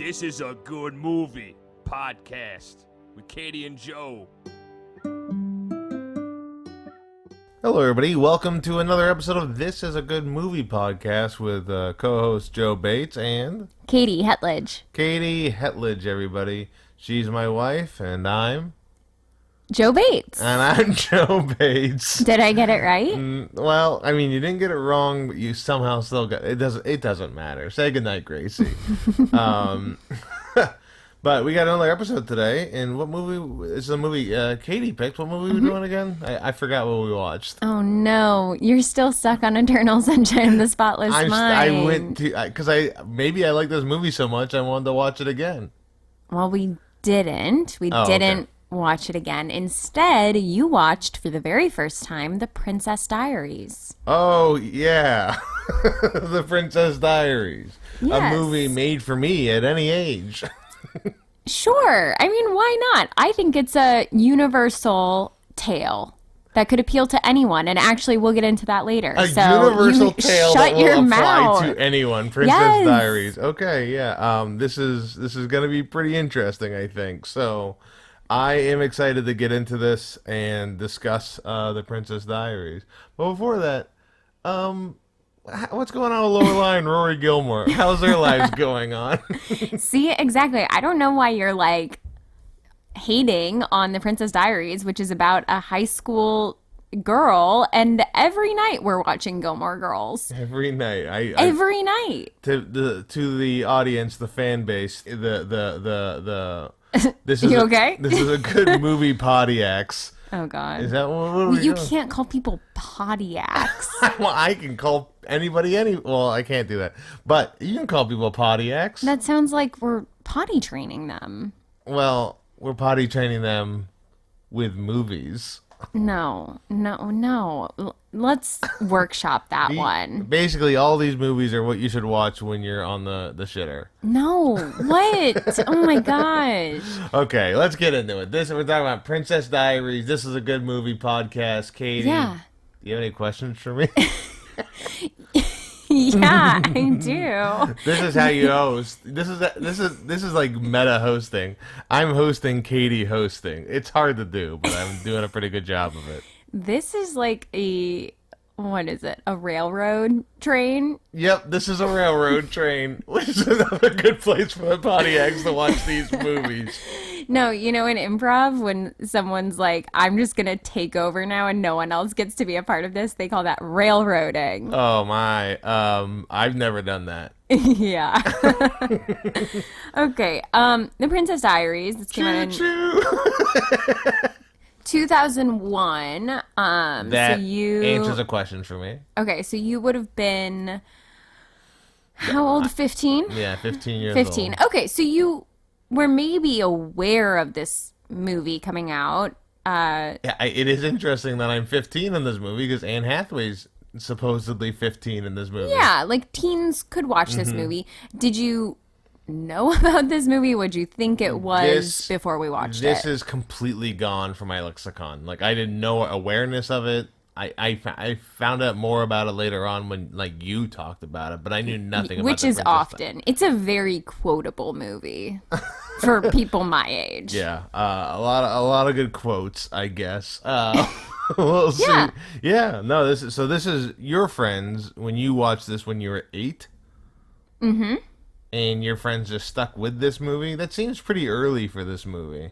This is a good movie podcast with Katie and Joe. Hello, everybody. Welcome to another episode of This is a Good Movie podcast with co-host Joe Bates and Katie Hetledge. Katie Hetledge, everybody. She's my wife, and I'm Joe Bates. And I'm Joe Bates. Did I get it right? Well, I mean, you didn't get it wrong, but you somehow still got it. It doesn't matter. Say goodnight, Gracie. But we got another episode today, and what movie? It's a movie Katie picked. What movie are we doing again? I forgot what we watched. Oh no, you're still stuck on Eternal Sunshine of the Spotless Mind. I went to because maybe I like this movie so much I wanted to watch it again. Well, we didn't. We didn't watch it again. Instead, you watched for the very first time The Princess Diaries. Oh yeah, The Princess Diaries, Yes. a movie made for me at any age. Sure. I mean, why not? I think it's a universal tale that could appeal to anyone, and actually, we'll get into that later. A so universal tale shut that your will apply mouth to anyone. Princess Yes. Diaries. Okay, yeah. This is going to be pretty interesting, I think. So, I am excited to get into this and discuss the Princess Diaries. But before that, what's going on with Lower Line, Rory Gilmore? How's their lives going on? See, exactly. I don't know why you're like hating on The Princess Diaries, which is about a high school girl, and every night we're watching Gilmore Girls. Every night, Every night. To the audience, the fan base, the this is You okay? This is a good movie Podiacs. Oh God. Is that what are we You doing? can't call people Podiacs. Well, I can call anybody well, I can't do that. But you can call people Podiacs. That sounds like we're potty training them. Well, we're potty training them with movies. No. Let's workshop that one. Basically, all these movies are what you should watch when you're on the shitter. No. What? Oh my gosh. Okay, let's get into it. We're talking about Princess Diaries. This is a good movie podcast. Katie, Yeah. do you have any questions for me? Yeah, I do. This is how you host. This is like meta hosting. I'm hosting, Katie hosting. It's hard to do, but I'm doing a pretty good job of it. This is like what is it? A railroad train? Yep, this is a railroad train, which is another good place for the Pontiacs to watch these movies. No, in improv, when someone's like, I'm just going to take over now and no one else gets to be a part of this, they call that railroading. Oh my, I've never done that. Yeah. Okay, The Princess Diaries. This came out in 2001. That so you answers a question for me. Okay, so you would have been how old? 15? Yeah, 15 years 15. old. Okay, so you were maybe aware of this movie coming out. Yeah, it is interesting that I'm 15 in this movie because Anne Hathaway's supposedly 15 in this movie. Yeah, like teens could watch this movie. Did you know about this movie? Would you think it was before we watched it? This is completely gone from my lexicon. Like, I didn't know awareness of it. I found out more about it later on when like you talked about it, but I knew nothing about Which the is Princess often. It's a very quotable movie for people my age. Yeah, a lot of good quotes, I guess. We'll see. Yeah. Yeah, no, this is your friends when you watched this when you were 8. Mm-hmm. And your friends just stuck with this movie. That seems pretty early for this movie.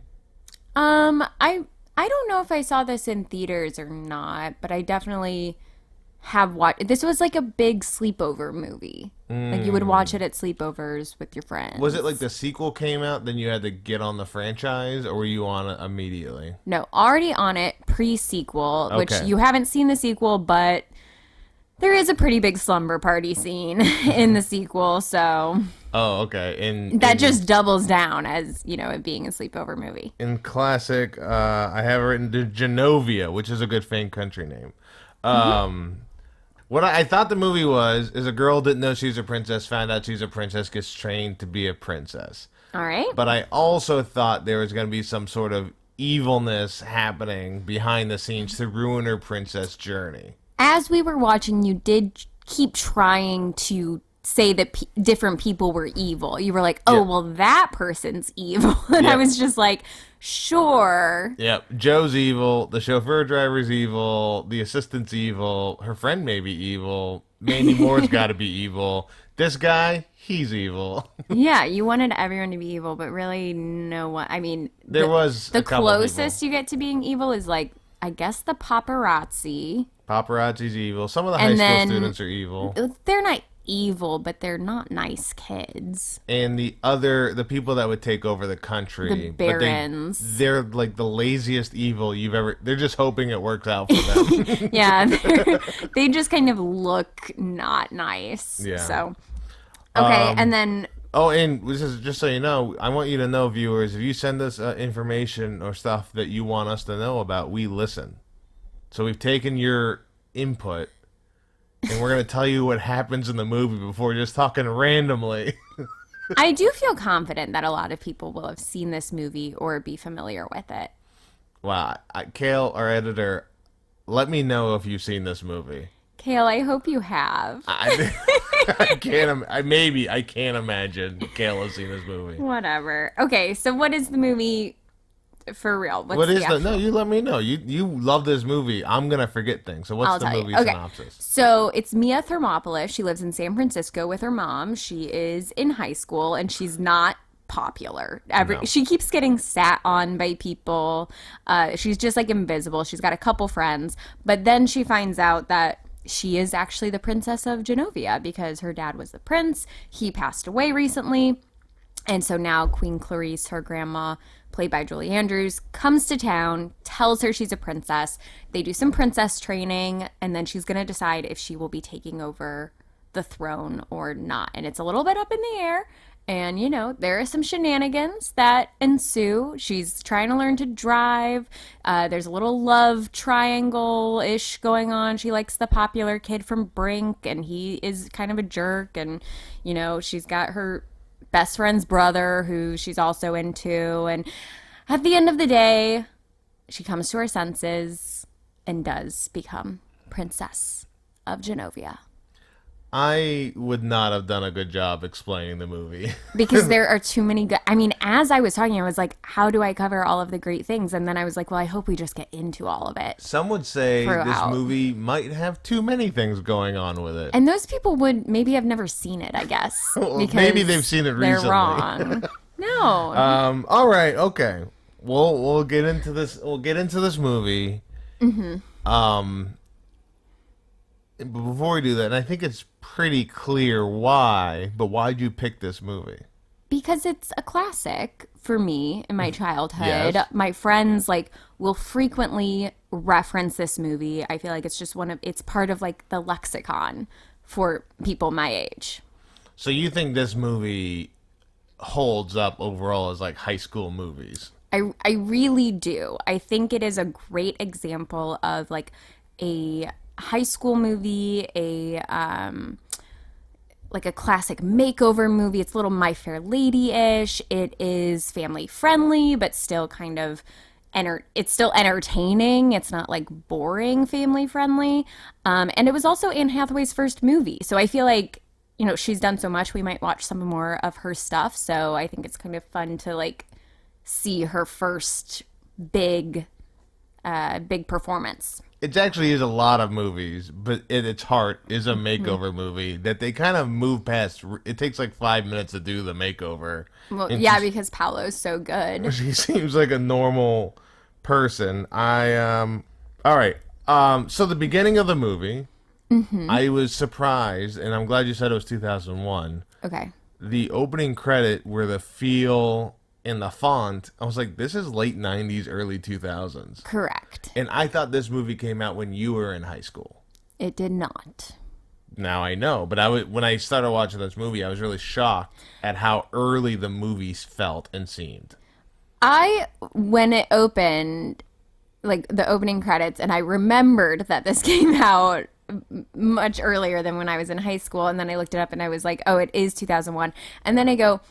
I don't know if I saw this in theaters or not, but I definitely have watched. This was like a big sleepover movie. Like you would watch it at sleepovers with your friends. Was it like the sequel came out, then you had to get on the franchise, or were you on it immediately? No, already on it, pre-sequel, which Okay. you haven't seen the sequel, but there is a pretty big slumber party scene in the sequel, so Oh, okay. that just doubles down as, it being a sleepover movie. in classic, I have it written to Genovia, which is a good famed country name. What I thought the movie is a girl didn't know she's a princess, found out she's a princess, gets trained to be a princess. All right? But I also thought there was going to be some sort of evilness happening behind the scenes to ruin her princess journey. As we were watching, you did keep trying to say that different people were evil. You were like, oh, well, that person's evil. And I was just like, sure. Yep. Joe's evil. The chauffeur driver's evil. The assistant's evil. Her friend may be evil. Mandy Moore's got to be evil. This guy, he's evil. Yeah, you wanted everyone to be evil, but really no one. I mean, There was the a couple closest you get to being evil is like, I guess the paparazzi. Paparazzi's evil. Some of the high school students are evil. They're not evil, but they're not nice kids. And the people that would take over the country, The barons. But they're like the laziest evil you've ever. They're just hoping it works out for them. Yeah, they just kind of look not nice. Yeah. So, okay, and then. Oh, and this is just so you know, I want you to know, viewers, if you send us information or stuff that you want us to know about, we listen. So we've taken your input, and we're going to tell you what happens in the movie before just talking randomly. I do feel confident that a lot of people will have seen this movie or be familiar with it. Wow. Kale, our editor, let me know if you've seen this movie. Kale, I hope you have. I can't imagine Kale has seen this movie. Whatever. Okay, so what is the movie for real? What is the? No, you let me know. You love this movie. I'm gonna forget things. So what's the movie synopsis? So it's Mia Thermopolis. She lives in San Francisco with her mom. She is in high school and she's not popular. She keeps getting sat on by people. She's just like invisible. She's got a couple friends, but then she finds out that she is actually the princess of Genovia because her dad was the prince. He passed away recently. And so now Queen Clarice, her grandma, played by Julie Andrews, comes to town, tells her she's a princess. They do some princess training, and then she's going to decide if she will be taking over the throne or not. And it's a little bit up in the air. And, you know, there are some shenanigans that ensue. She's trying to learn to drive. There's a little love triangle-ish going on. She likes the popular kid from Brink, and he is kind of a jerk. And, you know, she's got her best friend's brother who she's also into. And at the end of the day, she comes to her senses and does become Princess of Genovia. I would not have done a good job explaining the movie. Because there are too many good... I mean, as I was talking, I was like, how do I cover all of the great things? And then I was like, well, I hope we just get into all of it. Some would say throughout. This movie might have too many things going on with it. And those people would maybe have never seen it, I guess. Well, maybe they've seen it recently. They're wrong. No. All right. Okay. We'll get into this. We'll get into this movie. Mm-hmm. But before we do that, and I think it's pretty clear why, but why'd you pick this movie? Because it's a classic for me in my childhood. Yes. My friends will frequently reference this movie. I feel like it's just it's part of like the lexicon for people my age. So you think this movie holds up overall as like high school movies? I really do. I think it is a great example of like a high school movie, like a classic makeover movie. It's a little My Fair Lady-ish. It is family friendly, but still kind of it's still entertaining. It's not like boring family friendly. And it was also Anne Hathaway's first movie. So I feel like, you know, she's done so much. We might watch some more of her stuff. So I think it's kind of fun to like see her first big performance. It actually is a lot of movies, but at its heart is a makeover movie that they kind of move past. It takes like 5 minutes to do the makeover. Well, yeah, because Paolo's so good. She seems like a normal person. All right. So the beginning of the movie, I was surprised, and I'm glad you said it was 2001. Okay. The opening credit where the feel in the font, I was like, this is late 90s, early 2000s. Correct. And I thought this movie came out when you were in high school. It did not. Now I know, but when I started watching this movie, I was really shocked at how early the movies felt and seemed. When it opened, like the opening credits, and I remembered that this came out much earlier than when I was in high school. And then I looked it up and I was like, oh, it is 2001. And then I go,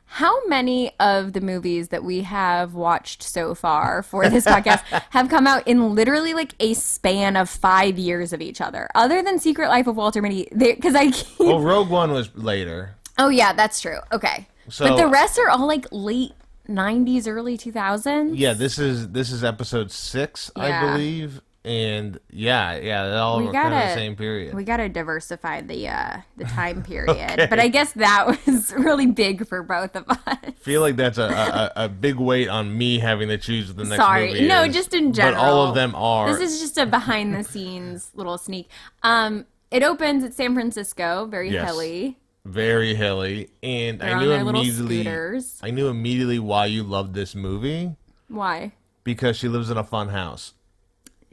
how many of the movies that we have watched so far for this podcast have come out in literally like a span of 5 years of each other, other than Secret Life of Walter Mitty? Because I keep... Well, Rogue One was later. Oh, yeah, that's true. Okay. So, but the rest are all like late 90s, early 2000s. Yeah, this is episode 6, Yeah. I believe. And yeah, they all were kind of the same period. We gotta diversify the time period. Okay. But I guess that was really big for both of us. I feel like that's a big weight on me having to choose what the next movie no, is. just in general. But all of them are. This is just a behind the scenes little sneak. It opens at San Francisco, very hilly. Very hilly. And They're I knew on their little immediately scooters. I knew immediately why you loved this movie. Why? Because she lives in a fun house.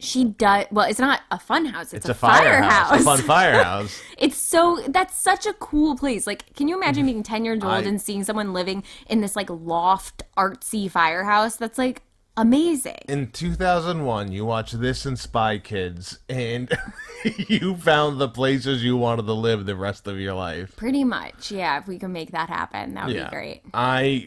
She does. Well, it's not a fun house. It's a firehouse. A fun firehouse. That's such a cool place. Like, can you imagine being 10 years old and seeing someone living in this like loft artsy firehouse? That's like amazing. In 2001, you watched this and Spy Kids, and you found the places you wanted to live the rest of your life. Pretty much, yeah. If we can make that happen, that would be great.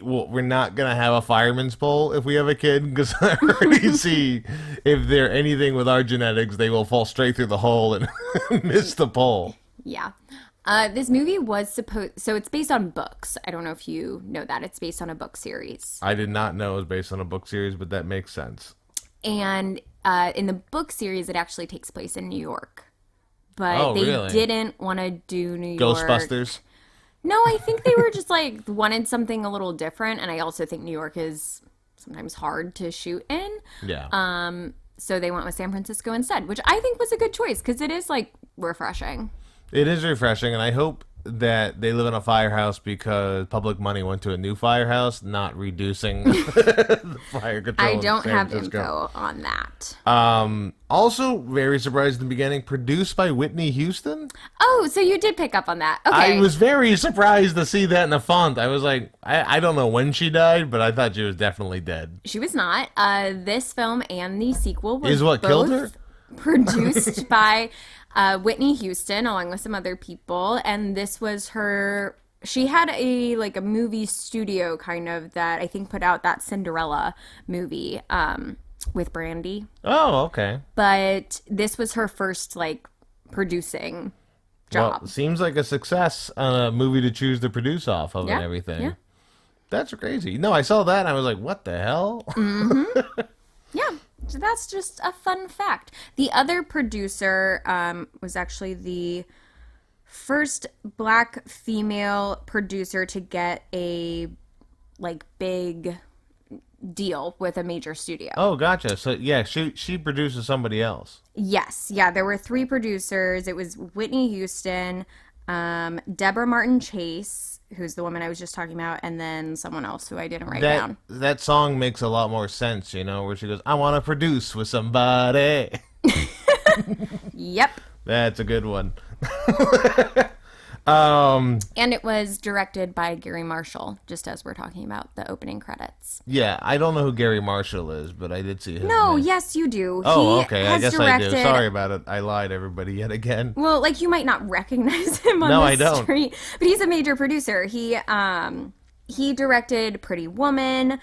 We're not gonna have a fireman's pole if we have a kid, because I already see if they're anything with our genetics, they will fall straight through the hole and miss the pole. Yeah. This movie was so it's based on books. I don't know if you know that. It's based on a book series. I did not know it was based on a book series, but that makes sense. And in the book series, it actually takes place in New York. But they didn't want to do New York. Ghostbusters? No, I think they were just like wanted something a little different. And I also think New York is sometimes hard to shoot in. Yeah. So they went with San Francisco instead, which I think was a good choice because it is like refreshing. It is refreshing, and I hope that they live in a firehouse because public money went to a new firehouse, not reducing the fire control. I don't San have Francisco. info on that. Also, very surprised in the beginning, produced by Whitney Houston. Oh, so you did pick up on that. Okay. I was very surprised to see that in the font. I was like, I don't know when she died, but I thought she was definitely dead. She was not. This film and the sequel were Is what killed her? Produced by Whitney Houston along with some other people, and this was her. She had a movie studio kind of that I think put out that Cinderella movie with Brandy. Oh, okay. But this was her first producing job. Well, seems like a success on a movie to choose to produce off of and everything. Yeah. That's crazy. No, I saw that and I was like, what the hell? Mm-hmm. Yeah. So that's just a fun fact. The other producer was actually the first black female producer to get a big deal with a major studio. Oh, gotcha. So yeah, she produces somebody else. Yes. Yeah, there were 3 producers. It was Whitney Houston, Deborah Martin Chase, who's the woman I was just talking about, and then someone else who I didn't write down. That song makes a lot more sense, where she goes, I want to produce with somebody. Yep. That's a good one. And it was directed by Gary Marshall, just as we're talking about the opening credits. Yeah, I don't know who Gary Marshall is, but I did see him. No, yes, you do. Oh, okay. I guess I do. Sorry about it. I lied, everybody, yet again. Well, you might not recognize him on the street, but he's a major producer. He directed Pretty Woman.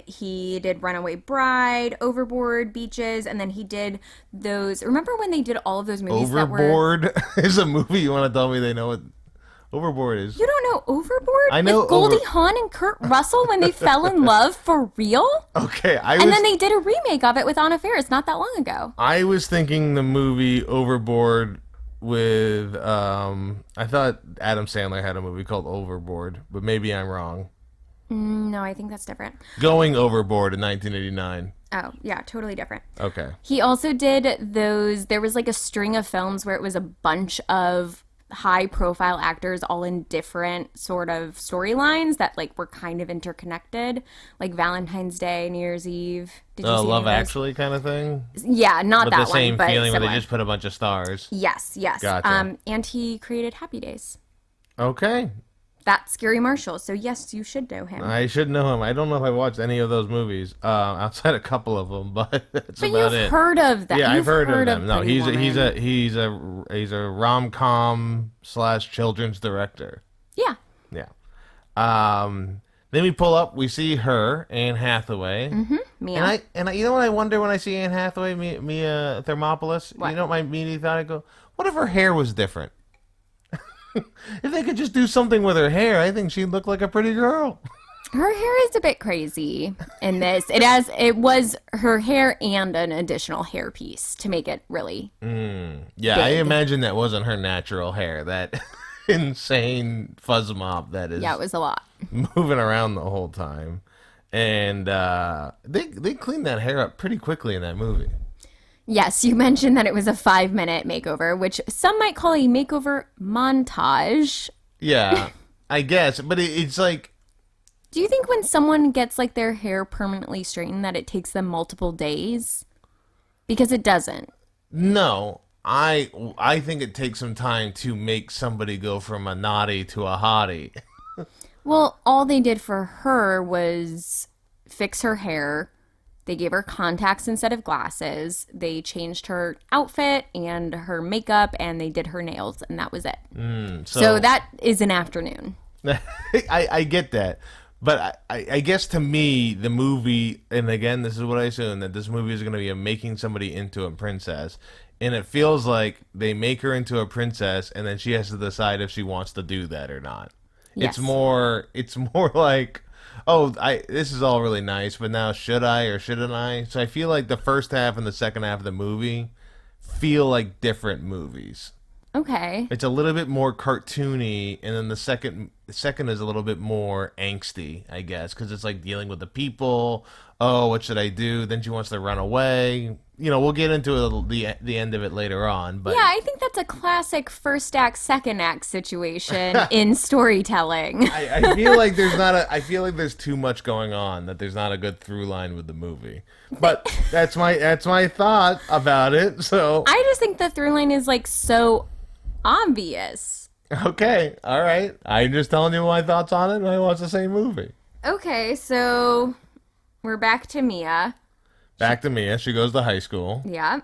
He did Runaway Bride, Overboard, Beaches, and then he did those. Remember when they did all of those movies Overboard is a movie you want to tell me they know what Overboard is? You don't know Overboard? I know with Goldie Hawn and Kurt Russell when they fell in love for real? Okay, and then they did a remake of it with Anna Faris not that long ago. I was thinking the movie Overboard with I thought Adam Sandler had a movie called Overboard, but maybe I'm wrong. No, I think that's different. Going Overboard in 1989. Oh, yeah, totally different. Okay. He also did those, there was a string of films where it was a bunch of high-profile actors all in different sort of storylines that, were kind of interconnected, like Valentine's Day, New Year's Eve. Did you see Love Actually kind of thing? Yeah, not that one, but the same feeling similar. where they just put a bunch of stars. Yes. Gotcha. And he created Happy Days. Okay. That's Scary Marshall. So yes, you should know him. I should know him. I don't know if I watched any of those movies, outside a couple of them, but that's But about you've it. heard of them. Yeah, You've I've heard of them. No, Pretty he's Woman. a rom-com / children's director. Yeah. Yeah. Then we pull up. We see her, Anne Hathaway. Mia. And I, you know what I wonder when I see Anne Hathaway, Mia Thermopolis. What? You know what my immediate thought? I go, what if her hair was different? If they could just do something with her hair, I think she'd look like a pretty girl. Her hair is a bit crazy in this. It was her hair and an additional hair piece to make it really Yeah, I big. imagine that wasn't her natural hair. That insane fuzz mop that is Yeah, it was a lot. moving around the whole time. And they cleaned that hair up pretty quickly in that movie. Yes, you mentioned that it was a 5-minute makeover, which some might call a makeover montage. Yeah, I guess. But it's like, Do you think when someone gets like their hair permanently straightened that it takes them multiple days? Because it doesn't. no, I think it takes some time to make somebody go from a naughty to a hottie. Well, all they did for her was fix her hair. They gave her contacts instead of glasses. They changed her outfit and her makeup, and they did her nails, and that was it. So that is an afternoon. I get that. But I guess to me, the movie, and again, this is what I assume, that this movie is going to be making somebody into a princess. And it feels like they make her into a princess, and then she has to decide if she wants to do that or not. Yes. It's more like, oh, this is all really nice, but now should I or shouldn't I? So I feel like the first half and the second half of the movie feel like different movies. Okay. It's a little bit more cartoony, and then the second is a little bit more angsty, I guess, because it's like dealing with the people. Oh, what should I do? Then she wants to run away. You know, we'll get into the end of it later on, but Yeah, I think that's a classic first act, second act situation in storytelling. I feel like I feel like there's too much going on, that there's not a good through line with the movie. But that's my thought about it. So I just think the through line is like so obvious. okay, all right. I'm just telling you my thoughts on it, and I watched the same movie. Okay, so we're back to Mia. Back to Mia. She goes to high school, Yeah.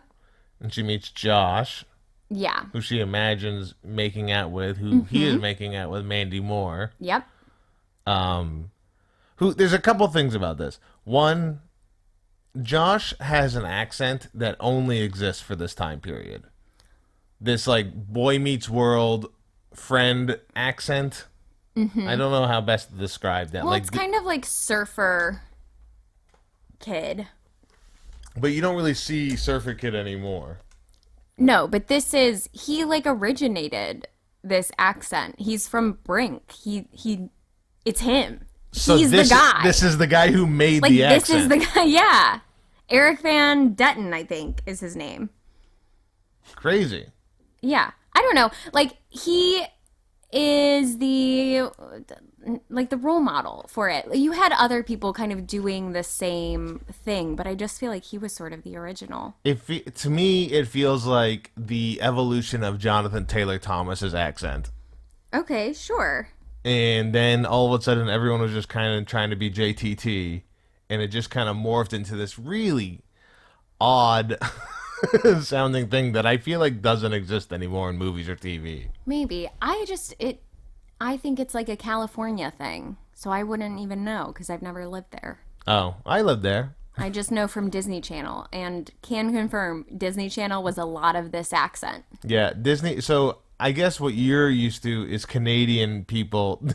and she meets Josh, Yeah. who she imagines making out with, who he is making out with, Mandy Moore. Yep. Who? There's a couple things about this. One, Josh has an accent that only exists for this time period. This like boy meets world friend accent. I don't know how best to describe that. Well, like, it's kind of like surfer kid. but you don't really see Surfer Kid anymore. No, but he like originated this accent. He's from Brink. It's him. So He's the guy. This is the guy who made like the this accent. is the guy. Yeah. Eric Van Detten, I think, is his name. Crazy. Yeah. I don't know. Like he is the role model for it. You had other people kind of doing the same thing, but I just feel like he was sort of the original. To me, it feels like the evolution of Jonathan Taylor Thomas's accent. Okay, sure. And then all of a sudden, everyone was just kind of trying to be JTT, and it just kind of morphed into this really odd sounding thing that I feel like doesn't exist anymore in movies or TV. Maybe. I think it's like a California thing. So I wouldn't even know because I've never lived there. Oh, I lived there. I just know from Disney Channel and can confirm Disney Channel was a lot of this accent. Yeah, Disney. So I guess what you're used to is Canadian people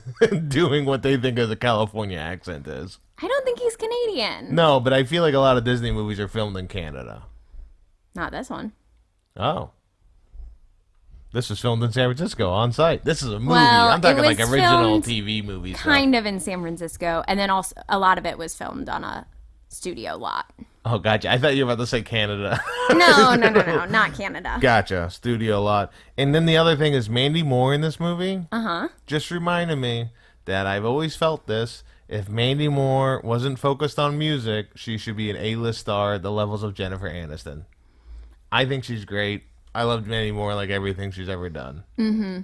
doing what they think of the California accent is. I don't think he's Canadian. No, but I feel like a lot of Disney movies are filmed in Canada. Not this one. Oh. This was filmed in San Francisco on site. This is a movie. Well, I'm talking it like was original filmed TV movies. Kind of in San Francisco. And then also a lot of it was filmed on a studio lot. Oh, gotcha. I thought you were about to say Canada. No, not Canada. Gotcha. Studio lot. And then the other thing is Mandy Moore in this movie. Uh-huh. Just reminded me that I've always felt this. If Mandy Moore wasn't focused on music, she should be an A-list star at the levels of Jennifer Aniston. I think she's great. I loved Mandy Moore like everything she's ever done. Mm-hmm.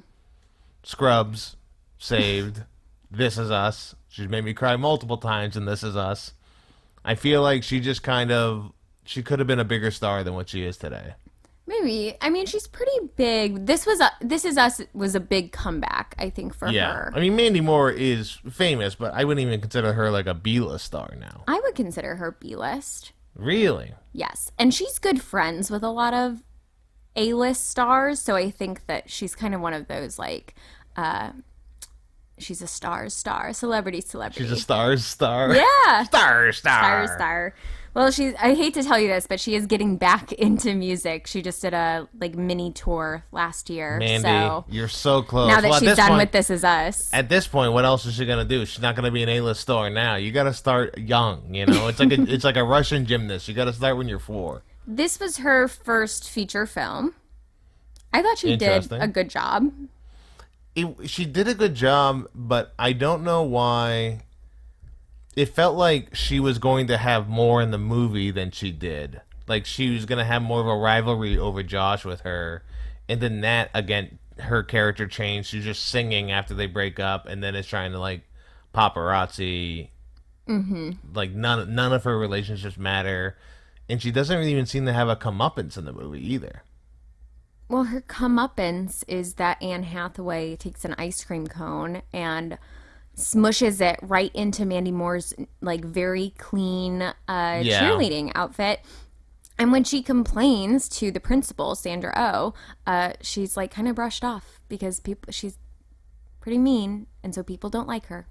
Scrubs, Saved, This Is Us. She's made me cry multiple times in This Is Us. I feel like she just she could have been a bigger star than what she is today. Maybe. I mean, she's pretty big. This Is Us was a big comeback, I think, for her. I mean, Mandy Moore is famous, but I wouldn't even consider her like a B-list star now. I would consider her B-list. Really? Yes. And she's good friends with a lot of A-list stars, so I think that she's kind of one of those, like, she's a star's star, celebrity. She's a star's star? Yeah. Star's star. Well, I hate to tell you this, but she is getting back into music. She just did a mini tour last year. Mandy, so you're so close. now that she's done with This Is Us. At this point, what else is she gonna do? She's not gonna be an A-list star now. You gotta start young. You know, it's like a Russian gymnast. You gotta start when you're 4. This was her first feature film. I thought she did a good job. She did a good job, but I don't know why. It felt like she was going to have more in the movie than she did. Like she was going to have more of a rivalry over Josh with her. And then that, again, her character changed. She's just singing after they break up and then is trying to, like, paparazzi. Mm-hmm. Like, none of her relationships matter. And she doesn't really even seem to have a comeuppance in the movie either. Well, her comeuppance is that Anne Hathaway takes an ice cream cone and smushes it right into Mandy Moore's very clean cheerleading outfit. And when she complains to the principal, Sandra Oh, she's kind of brushed off because she's pretty mean, and so people don't like her.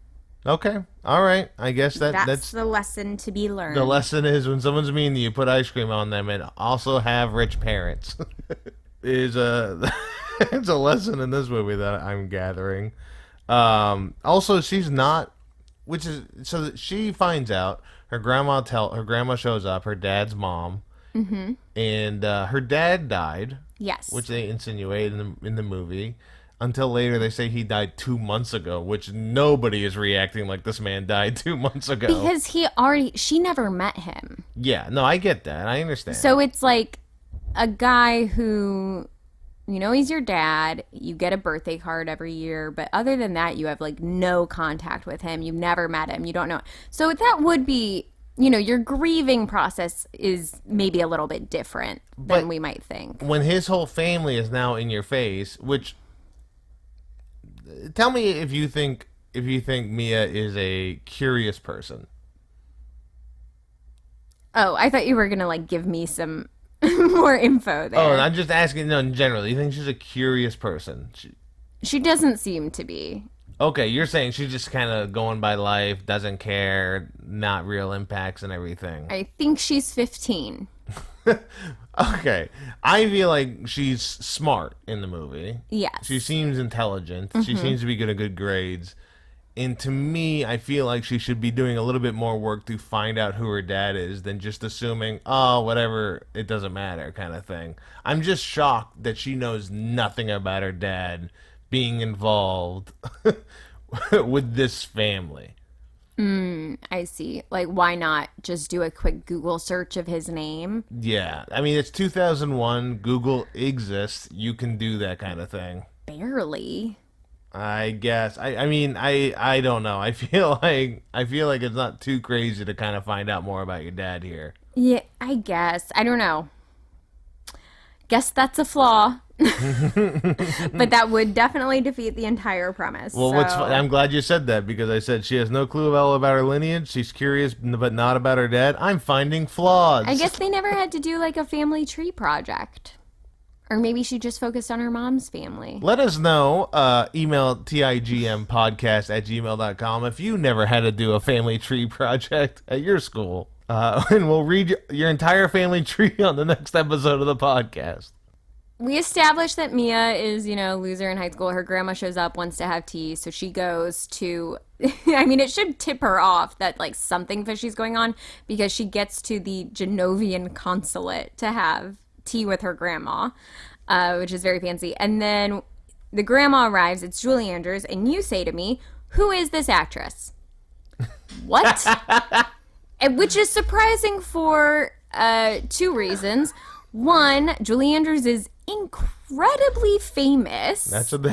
Okay, all right. I guess that's the lesson to be learned. The lesson is when someone's mean to you, put ice cream on them, and also have rich parents. It's a lesson in this movie that I'm gathering. Also, she's not, which is so that she finds out her grandma shows up, her dad's mom, and her dad died. Yes, which they insinuate in the movie. Until later, they say he died 2 months ago, which nobody is reacting like this man died 2 months ago because she never met him. Yeah, no, I get that. I understand. So it's like a guy who, he's your dad. You get a birthday card every year, but other than that, you have no contact with him. You've never met him. You don't know. So that would be, your grieving process is maybe a little bit different than we might think. When his whole family is now in your face, which, tell me if you think Mia is a curious person. Oh, I thought you were gonna give me some more info there. Oh, I'm just asking. No, in general, you think she's a curious person? She doesn't seem to be. Okay, you're saying she's just kind of going by life, doesn't care, not real impacts and everything. I think she's 15. Okay, I feel like she's smart in the movie. Yes. She seems intelligent. She seems to be good at good grades. And to me, I feel like she should be doing a little bit more work to find out who her dad is than just assuming, oh, whatever, it doesn't matter kind of thing. I'm just shocked that she knows nothing about her dad being involved with this family. I see. Why not just do a quick Google search of his name? Yeah. I mean, it's 2001. Google exists. You can do that kind of thing. Barely. I guess. I mean, I don't know. I feel like it's not too crazy to kind of find out more about your dad here. Yeah, I guess. I don't know. Guess that's a flaw. But that would definitely defeat the entire premise. Well, I'm glad you said that, because I said she has no clue all about her lineage. She's curious, but not about her dad. I'm finding flaws. I guess they never had to do a family tree project. Or maybe she just focused on her mom's family. Let us know. Email tigmpodcast@gmail.com if you never had to do a family tree project at your school. And we'll read your entire family tree on the next episode of the podcast. We established that Mia is, loser in high school. Her grandma shows up, wants to have tea, so she goes to... I mean, it should tip her off that, something fishy's going on, because she gets to the Genovian consulate to have tea with her grandma, which is very fancy. And then the grandma arrives. It's Julie Andrews, and you say to me, "Who is this actress?" What? Which is surprising for 2 reasons. One, Julie Andrews is incredibly famous. That's what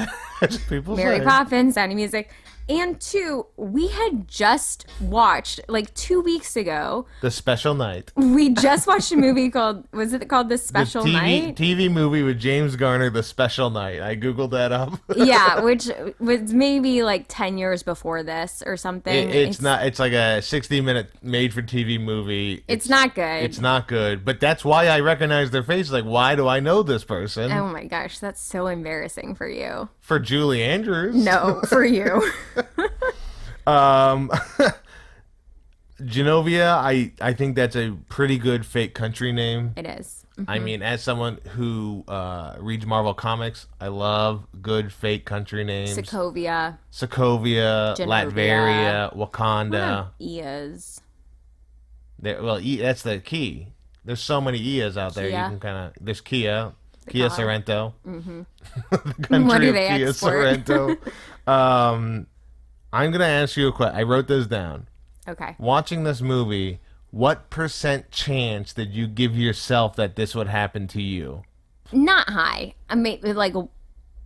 people say. Mary Poppins, Sound of Music. And two, we had just watched, like 2 weeks ago, The Special Night. we just watched a movie called, was it called The Special the Night? TV movie with James Garner, The Special Night. I Googled that up. Yeah, which was maybe like 10 years before this or something. It's not. It's like a 60-minute made-for-TV movie. It's not good. It's not good. But that's why I recognize their faces. Like, why do I know this person? Oh my gosh, that's so embarrassing for you. For Julie Andrews. No, for you. Genovia, I think that's a pretty good fake country name. It is. I mean, as someone who reads Marvel Comics, I love good fake country names. Sokovia. Sokovia, Genovia. Latveria, Wakanda. Ias. That's the key. There's so many Ias out there. Kia. You can kind of. There's Kia car. Sorrento. Mm-hmm. The country What do of they Kia export? Sorrento. I'm gonna ask you a question. I wrote this down. Okay. Watching this movie, what % chance did you give yourself that this would happen to you? Not high. I mean, like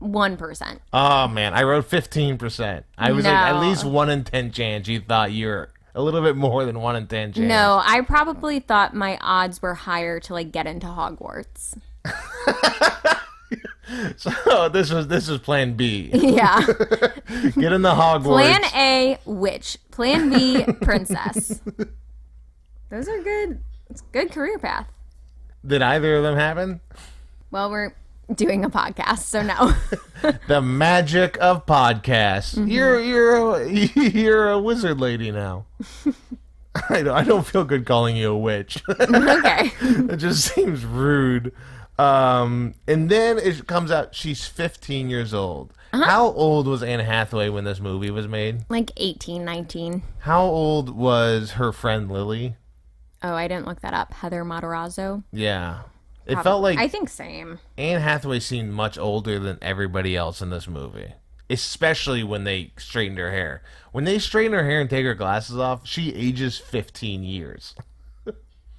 1%. Oh man, I wrote 15%. I was like at No. least 1 in 10 chance. You thought you're a little bit more than 1 in 10 chance. No, I probably thought my odds were higher to like get into Hogwarts. So this was Plan B. Yeah. Get in the Hogwarts. Plan A, witch. Plan B, princess. Those are good. It's a good career path. Did either of them happen? Well, we're doing a podcast, so no. The magic of podcasts. Mm-hmm. You're a wizard lady now. I don't feel good calling you a witch. Okay. It just seems rude. And then it comes out she's 15 years old. Uh-huh. How old was Anne Hathaway when this movie was made? Like 18, 19. How old was her friend Lily? Oh, I didn't look that up. Heather Matarazzo. Yeah. It felt like I think same. Anne Hathaway seemed much older than everybody else in this movie. Especially when they straightened her hair. When they straighten her hair and take her glasses off, she ages 15 years.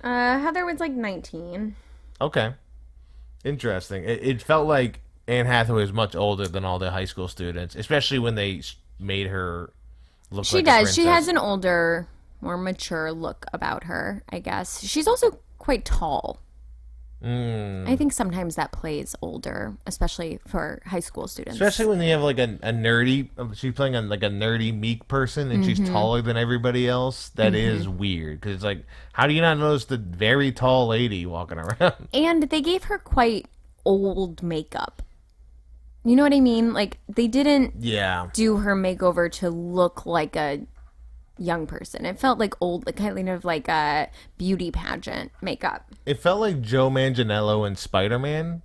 Heather was like 19. Okay. Interesting. It felt like Anne Hathaway was much older than all the high school students, especially when they made her look She like a does. princess. She has an older, more mature look about her, I guess. She's also quite tall. I think sometimes that plays older, especially for high school students. Especially when you have like a nerdy, she's playing like a nerdy meek person and she's taller than everybody else. That is weird because it's like, how do you not notice the very tall lady walking around? And they gave her quite old makeup. You know what I mean? Like, they didn't Yeah. do her makeover to look like a young person. It felt like old, like kind of like a beauty pageant makeup. It felt like Joe Manganiello in Spider-Man.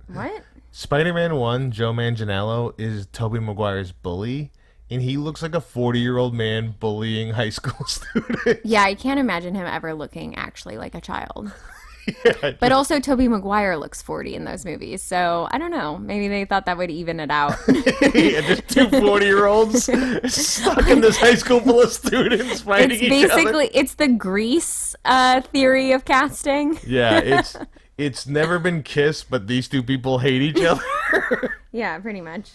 What? Spider-Man 1, Joe Manganiello is Tobey Maguire's bully, and he looks like a 40-year-old man bullying high school students. Yeah, I can't imagine him ever looking actually like a child. Yeah, But also Tobey Maguire looks 40 in those movies. So, I don't know. Maybe they thought that would even it out. yeah, just two 40-year-olds stuck in this high school full of students fighting It's each other. basically it's the Grease theory of casting. Yeah, it's never been kissed, but these two people hate each other. Yeah, pretty much.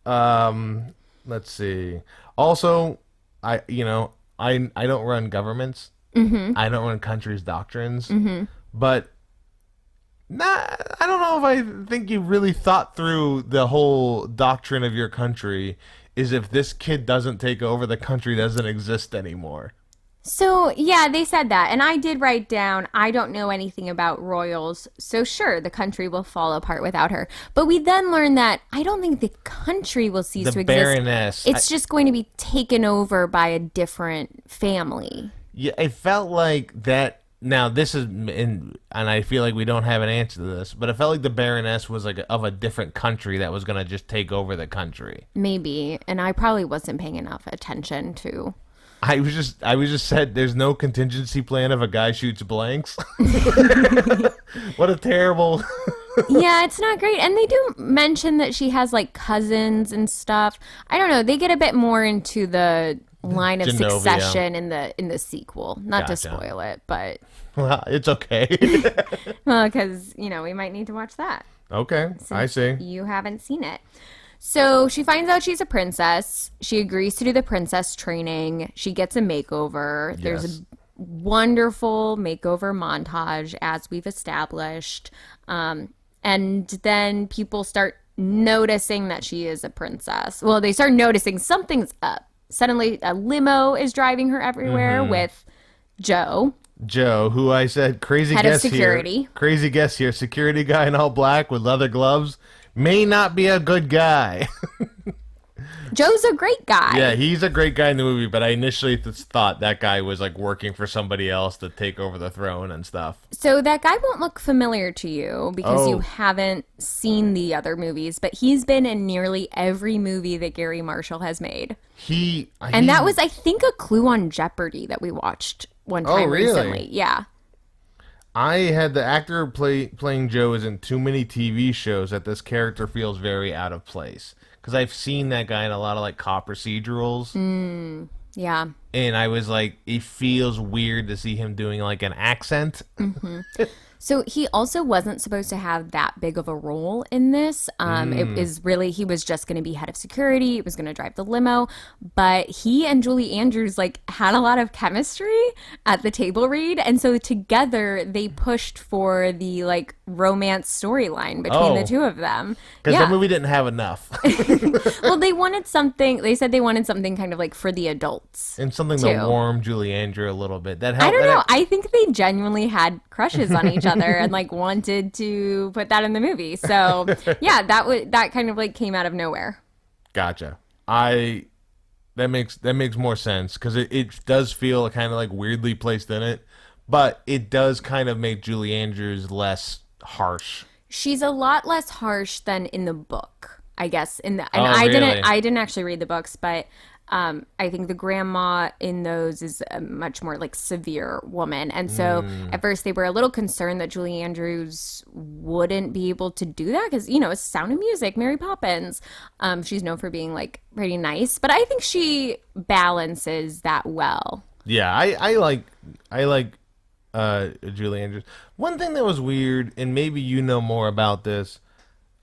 Let's see. Also, I don't run governments. I don't run countries' doctrines. But I don't know if I think you really thought through the whole doctrine of your country. Is if this kid doesn't take over, the country doesn't exist anymore. So, yeah, they said that. And I did write down, I don't know anything about royals. So, sure, the country will fall apart without her. But we then learned that I don't think the country will cease The to exist. Baroness. It's just going to be taken over by a different family. Yeah, it felt like that. Now this is, and I feel like we don't have an answer to this, but it felt like the Baroness was like of a different country that was gonna just take over the country. Maybe. And I probably wasn't paying enough attention to. I was just said there's no contingency plan if a guy shoots blanks. What a terrible. Yeah, it's not great. And they do mention that she has like cousins and stuff. I don't know. They get a bit more into the line of Genovia. succession in the sequel. Not to Gotcha. spoil it, but Well, it's okay. because we might need to watch that. Okay, I see. You haven't seen it. So she finds out she's a princess. She agrees to do the princess training. She gets a makeover. There's Yes. a wonderful makeover montage, as we've established. And then people start noticing that she is a princess. Well, they start noticing something's up. Suddenly, a limo is driving her everywhere with Joe. Joe, who I said crazy Head of guest security. here. Crazy guest here. Security guy in all black with leather gloves. May not be a good guy. Joe's a great guy. Yeah, he's a great guy in the movie, but I initially thought that guy was like working for somebody else to take over the throne and stuff. So that guy won't look familiar to you because you Oh. haven't seen the other movies, but he's been in nearly every movie that Gary Marshall has made. And that was, I think, a clue on Jeopardy that we watched one time really? recently. Yeah. I had the actor playing Joe is in too many TV shows that this character feels very out of place. Because I've seen that guy in a lot of like cop procedurals. Yeah. And I was like, it feels weird to see him doing like an accent. So he also wasn't supposed to have that big of a role in this. It is really, he was just going to be head of security. It was going to drive the limo. But he and Julie Andrews like had a lot of chemistry at the table read. And so together they pushed for the like romance storyline between the two of them. Because the movie didn't have enough. Well, they wanted something, they said they wanted something kind of like for the adults. And something too. to warm Julie Andrew a little bit. That helped. I don't know. I think they genuinely had crushes on each other and like wanted to put that in the movie. So yeah, that kind of like came out of nowhere. Gotcha. That makes more sense because it does feel kind of like weirdly placed in it, but it does kind of make Julie Andrews less harsh. She's a lot less harsh than in the book, I guess. And Oh, I really? didn't actually read the books, but I think the grandma in those is a much more like severe woman. And so at first they were a little concerned that Julie Andrews wouldn't be able to do that because, you know, it's Sound of Music, Mary Poppins. She's known for being like pretty nice, but I think she balances that well. Yeah, I like Julie Andrews. One thing that was weird, and maybe you know more about this.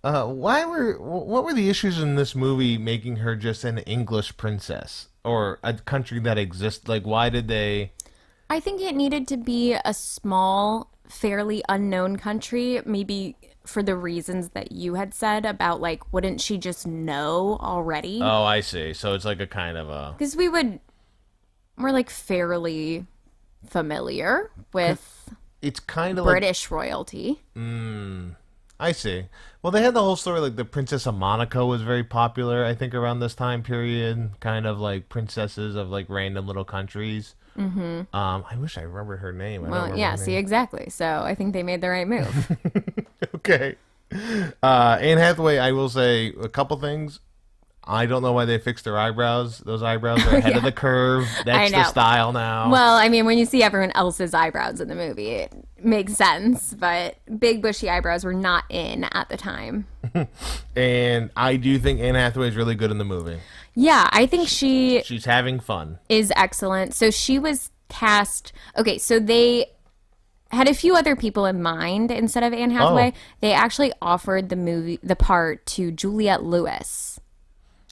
What were the issues in this movie making her just an English princess or a country that exists? Like, why did they? I think it needed to be a small, fairly unknown country, maybe for the reasons that you had said about like, wouldn't she just know already? Oh, I see. So it's like a kind of a. Because we're like fairly familiar with It's kind of like. British royalty. I see. Well, they had the whole story, like the Princess of Monaco was very popular, I think, around this time period. Kind of like princesses of like random little countries. Mm-hmm. I wish I remember her name. I don't Well, remember yeah, her see, name. exactly. So I think they made the right move. Okay. Anne Hathaway, I will say a couple things. I don't know why they fixed their eyebrows. Those eyebrows are ahead of the curve. That's the know. style now. Well, I mean, when you see everyone else's eyebrows in the movie, it makes sense. But big bushy eyebrows were not in at the time. And I do think Anne Hathaway is really good in the movie. Yeah, I think she She's having fun. is excellent. So she was cast. Okay, so they had a few other people in mind instead of Anne Hathaway. Oh. They actually offered the part to Juliette Lewis,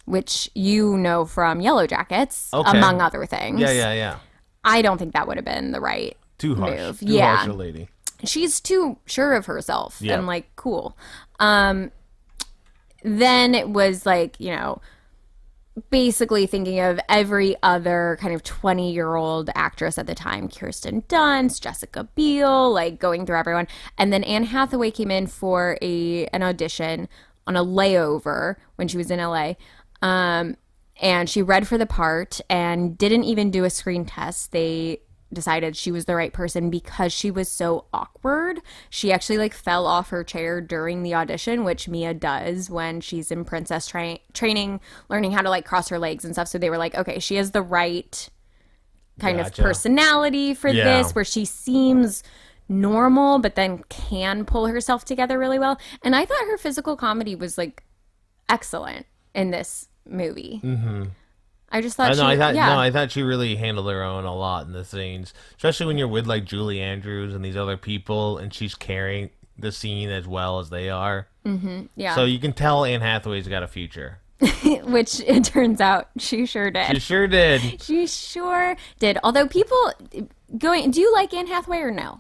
which you know from Yellow Jackets, Okay. among other things. Yeah. I don't think that would have been the right Too harsh. move. Too Yeah. harsh a lady. She's too sure of herself Yeah. and like cool. Then it was like, you know, basically thinking of every other kind of 20-year-old actress at the time, Kirsten Dunst, Jessica Biel, like going through everyone. And then Anne Hathaway came in for an audition on a layover when she was in LA. And she read for the part and didn't even do a screen test. They decided she was the right person because she was so awkward. She actually like fell off her chair during the audition, which Mia does when she's in princess training, learning how to like cross her legs and stuff. So they were like, okay, she has the right kind of Gotcha. personality for Yeah. this, where she seems normal but then can pull herself together really well. And I thought her physical comedy was like excellent in this movie. I just thought I thought she really handled her own a lot in the scenes, especially when you're with like Julie Andrews and these other people, and she's carrying the scene as well as they are. Yeah. So you can tell Anne Hathaway's got a future. Which it turns out she sure did. She sure did. She sure did. Although people do you like Anne Hathaway or no?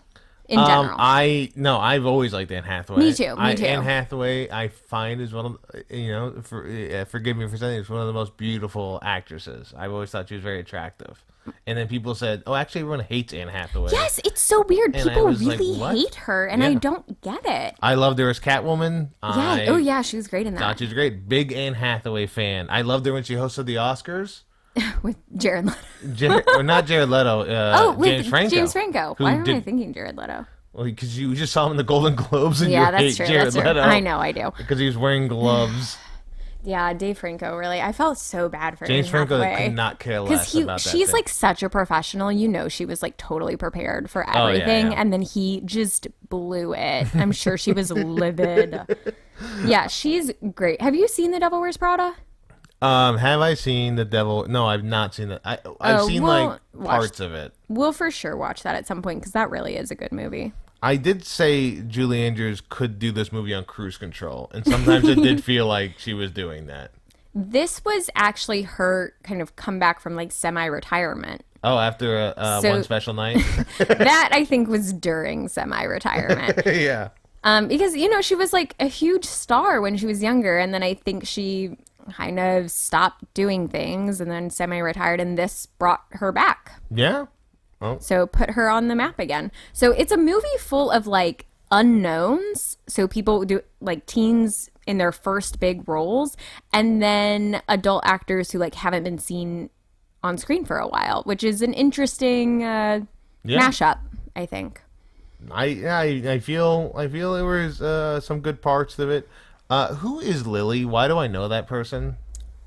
In general. I've always liked Anne Hathaway. Me too. Anne Hathaway, I find is one of, forgive me for saying it's one of the most beautiful actresses. I've always thought she was very attractive. And then people said, oh, actually everyone hates Anne Hathaway. Yes, it's so weird. And People like, really hate her, and I don't get it. I loved her as Catwoman. Yeah, she was great in that. Thought she was great. Big Anne Hathaway fan. I loved her when she hosted the Oscars. With Jared Leto. Or not Jared Leto. James Franco. James Franco. Why am I thinking Jared Leto? Well, because you just saw him in the Golden Globes and you that's hate true. Jared Leto. I know, I do. Because he was wearing gloves. Yeah, Dave Franco, really. I felt so bad for James Anne Franco Hathaway. could not care less about that. She's like such a professional. You know, she was like totally prepared for everything. Yeah. And then he just blew it. I'm sure she was livid. Yeah, she's great. Have you seen The Devil Wears Prada? Have I seen The Devil? No, I've not seen that. I've seen parts of it. We'll for sure watch that at some point because that really is a good movie. I did say Julie Andrews could do this movie on cruise control, and sometimes it did feel like she was doing that. This was actually her kind of comeback from like semi-retirement. Oh, after One Special Night? That I think was during semi-retirement. Yeah. Because, she was like a huge star when she was younger, and then I think she kind of stopped doing things and then semi-retired, and this brought her back. Yeah. Oh. So put her on the map again. So it's a movie full of like unknowns. So people do like teens in their first big roles, and then adult actors who like haven't been seen on screen for a while, which is an interesting mashup, I think. I feel there was some good parts of it. Who is Lily? Why do I know that person?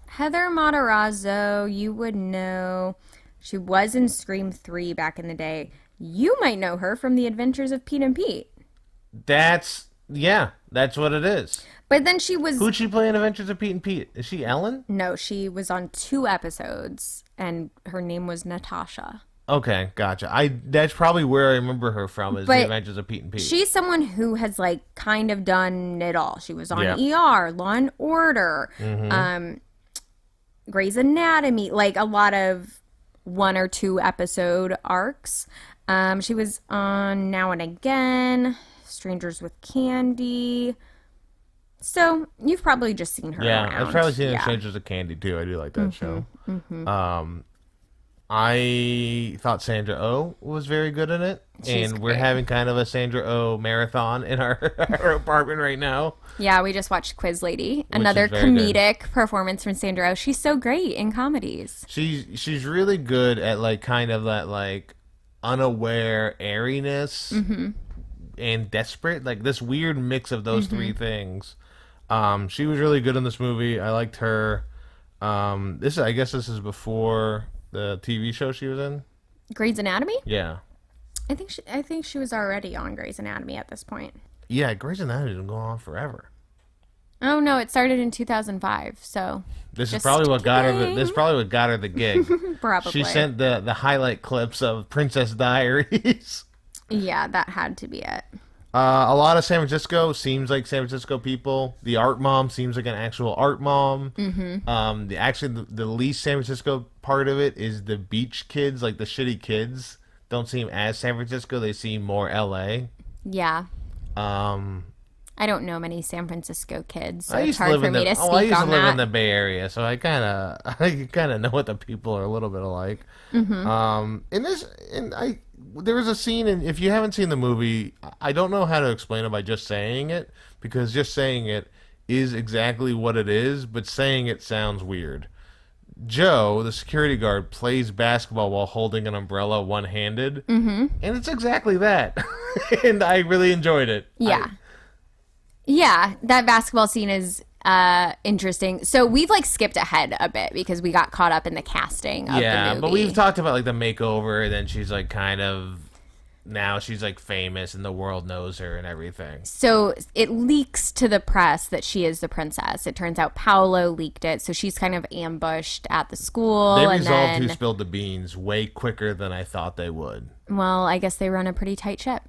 Heather Matarazzo, you would know. She was in Scream 3 back in the day. You might know her from The Adventures of Pete and Pete. That's what it is. But then she was... Who'd she play in Adventures of Pete and Pete? Is she Ellen? No, she was on 2 episodes, and her name was Natasha. Okay, gotcha. That's probably where I remember her from, is The Adventures of Pete and Pete. She's someone who has, like, kind of done it all. She was on ER, Law and Order, Grey's Anatomy, like a lot of 1 or 2 episode arcs. She was on Now and Again, Strangers with Candy. So you've probably just seen her around. I've probably seen Strangers with Candy too. I do like that show. I thought Sandra Oh was very good in it. She's We're having kind of a Sandra Oh marathon in our apartment right now. Yeah, we just watched Quiz Lady. Another comedic performance from Sandra Oh. She's so great in comedies. She's really good at like kind of that like unaware airiness and desperate, like this weird mix of those 3 things. She was really good in this movie. I liked her. I guess this is before the TV show she was in. Grey's Anatomy? Yeah. I think she was already on Grey's Anatomy at this point. Yeah, Grey's Anatomy's been going on forever. Oh no, it started in 2005. So this is probably what got her the gig. Probably. She sent the highlight clips of Princess Diaries. Yeah, that had to be it. A lot of San Francisco seems like San Francisco people. The art mom seems like an actual art mom. The least San Francisco part of it is the beach kids, like the shitty kids, don't seem as San Francisco. They seem more LA. Yeah. I don't know many San Francisco kids, so it's hard for me to speak on that. I used to live in the Bay Area, so I kind of know what the people are a little bit alike. There was a scene, and if you haven't seen the movie, I don't know how to explain it by just saying it, because just saying it is exactly what it is, but saying it sounds weird. Joe, the security guard, plays basketball while holding an umbrella one-handed, and it's exactly that. And I really enjoyed it. Yeah. Yeah, that basketball scene is interesting. So we've like skipped ahead a bit because we got caught up in the casting of the movie. Yeah, but we've talked about like the makeover, and then she's like now she's like famous and the world knows her and everything. So it leaks to the press that she is the princess. It turns out Paolo leaked it, so she's kind of ambushed at the school. They resolved who spilled the beans way quicker than I thought they would. Well, I guess they run a pretty tight ship.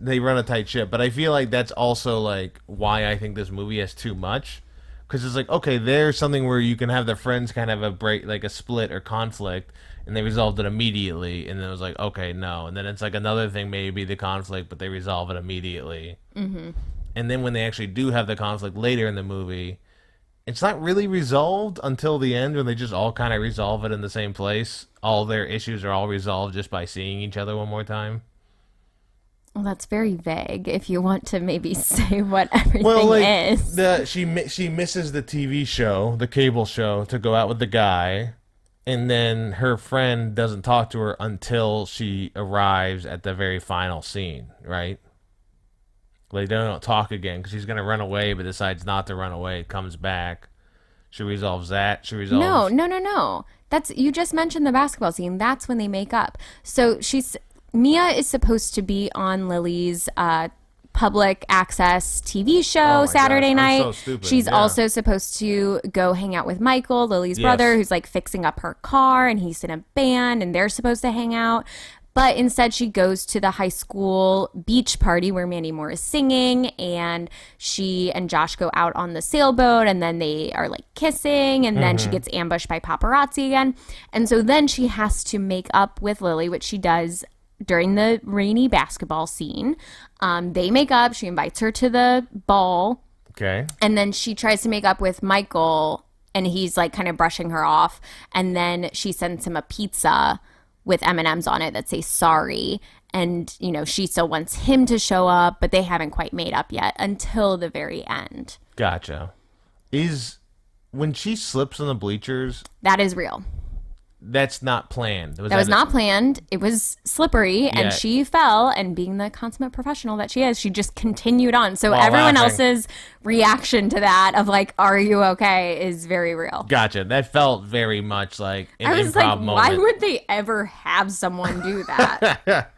they run a tight ship, but I feel like that's also like why I think this movie has too much. Because it's like, okay, there's something where you can have the friends kind of have a break, like a split or conflict, and they resolved it immediately. And then it was like, okay, no. And then it's like another thing, maybe the conflict, but they resolve it immediately. Mm-hmm. And then when they actually do have the conflict later in the movie, it's not really resolved until the end, when they just all kind of resolve it in the same place. All their issues are all resolved just by seeing each other one more time. Well, that's very vague. If you want to maybe say what everything is. She misses the TV show, the cable show, to go out with the guy, and then her friend doesn't talk to her until she arrives at the very final scene, right? They don't talk again because she's going to run away, but decides not to run away. Comes back. She resolves that. No. You just mentioned the basketball scene. That's when they make up. So Mia is supposed to be on Lily's public access TV show Saturday night. So stupid. She's also supposed to go hang out with Michael, Lily's brother, who's like fixing up her car, and he's in a band, and they're supposed to hang out. But instead, she goes to the high school beach party where Mandy Moore is singing, and she and Josh go out on the sailboat, and then they are like kissing, and then she gets ambushed by paparazzi again. And so then she has to make up with Lily, which she does during the rainy basketball scene. They make up. She invites her to the ball. Okay. And then she tries to make up with Michael, and he's like kind of brushing her off. And then she sends him a pizza with M&Ms on it that say sorry. And, she still wants him to show up, but they haven't quite made up yet until the very end. Gotcha. When she slips on the bleachers... That is real. That's not planned. That was not planned. It was slippery, and she fell, and being the consummate professional that she is, she just continued on. So everyone else's reaction to that of like, are you okay, is very real. Gotcha. That felt very much like an I was improv like, moment. why would they ever have someone do that?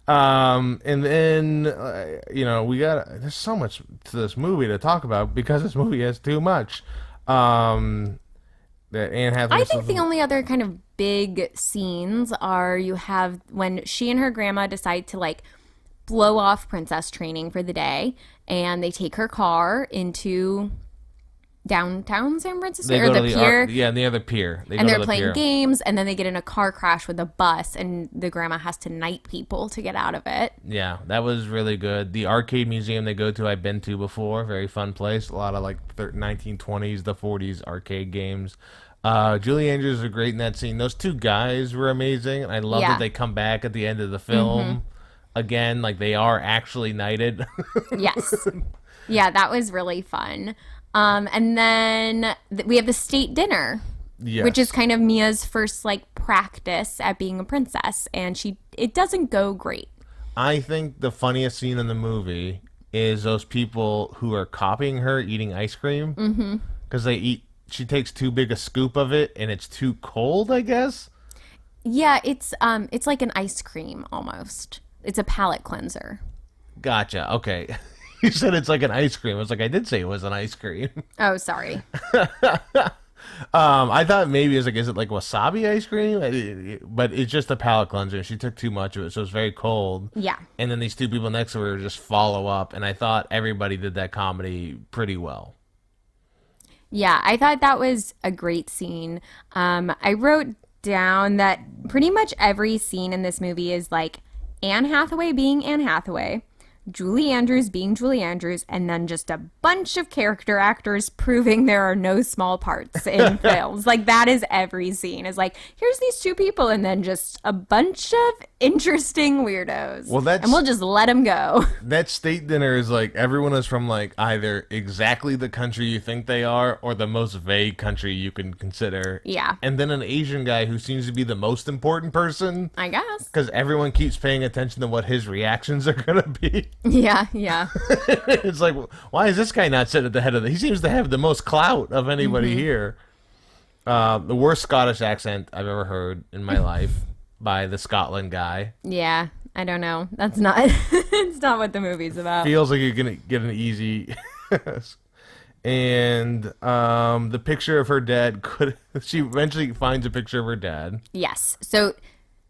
And then, there's so much to this movie to talk about because this movie has too much. That Anne Hathaway. I think the only other kind of big scenes are you have when she and her grandma decide to like blow off princess training for the day, and they take her car into downtown San Francisco or the pier. Near the pier. And they're playing games, and then they get in a car crash with a bus, and the grandma has to knight people to get out of it. Yeah, that was really good. The arcade museum they go to, I've been to before. Very fun place. A lot of like 1920s, the 40s arcade games. Julie Andrews are great in that scene. Those two guys were amazing. And I love that they come back at the end of the film. Again, like they are actually knighted. Yes. Yeah, that was really fun. And then we have the state dinner, which is kind of Mia's first like practice at being a princess, and it doesn't go great. I think the funniest scene in the movie is those people who are copying her eating ice cream because she takes too big a scoop of it and it's too cold, I guess. Yeah, it's like an ice cream almost. It's a palate cleanser. Gotcha. Okay. You said it's like an ice cream. I was like, I did say it was an ice cream. Oh, sorry. I thought maybe it was like, is it like wasabi ice cream? But it's just a palate cleanser. She took too much of it, so it's very cold. Yeah. And then these two people next to her just follow up, and I thought everybody did that comedy pretty well. Yeah, I thought that was a great scene. I wrote down that pretty much every scene in this movie is like Anne Hathaway being Anne Hathaway, Julie Andrews being Julie Andrews, and then just a bunch of character actors proving there are no small parts in films. Like, that is every scene. Is like, here's these two people, and then just a bunch of interesting weirdos. And we'll just let them go. That state dinner is like, everyone is from like either exactly the country you think they are or the most vague country you can consider. Yeah. And then an Asian guy who seems to be the most important person. I guess. Because everyone keeps paying attention to what his reactions are going to be. Yeah. It's like, why is this guy not sitting at the head of He seems to have the most clout of anybody here. The worst Scottish accent I've ever heard in my life by the Scotland guy. Yeah, I don't know. That's not, it's not what the movie's about. Feels like you're going to get an easy... And the picture of her dad, she eventually finds a picture of her dad. Yes. So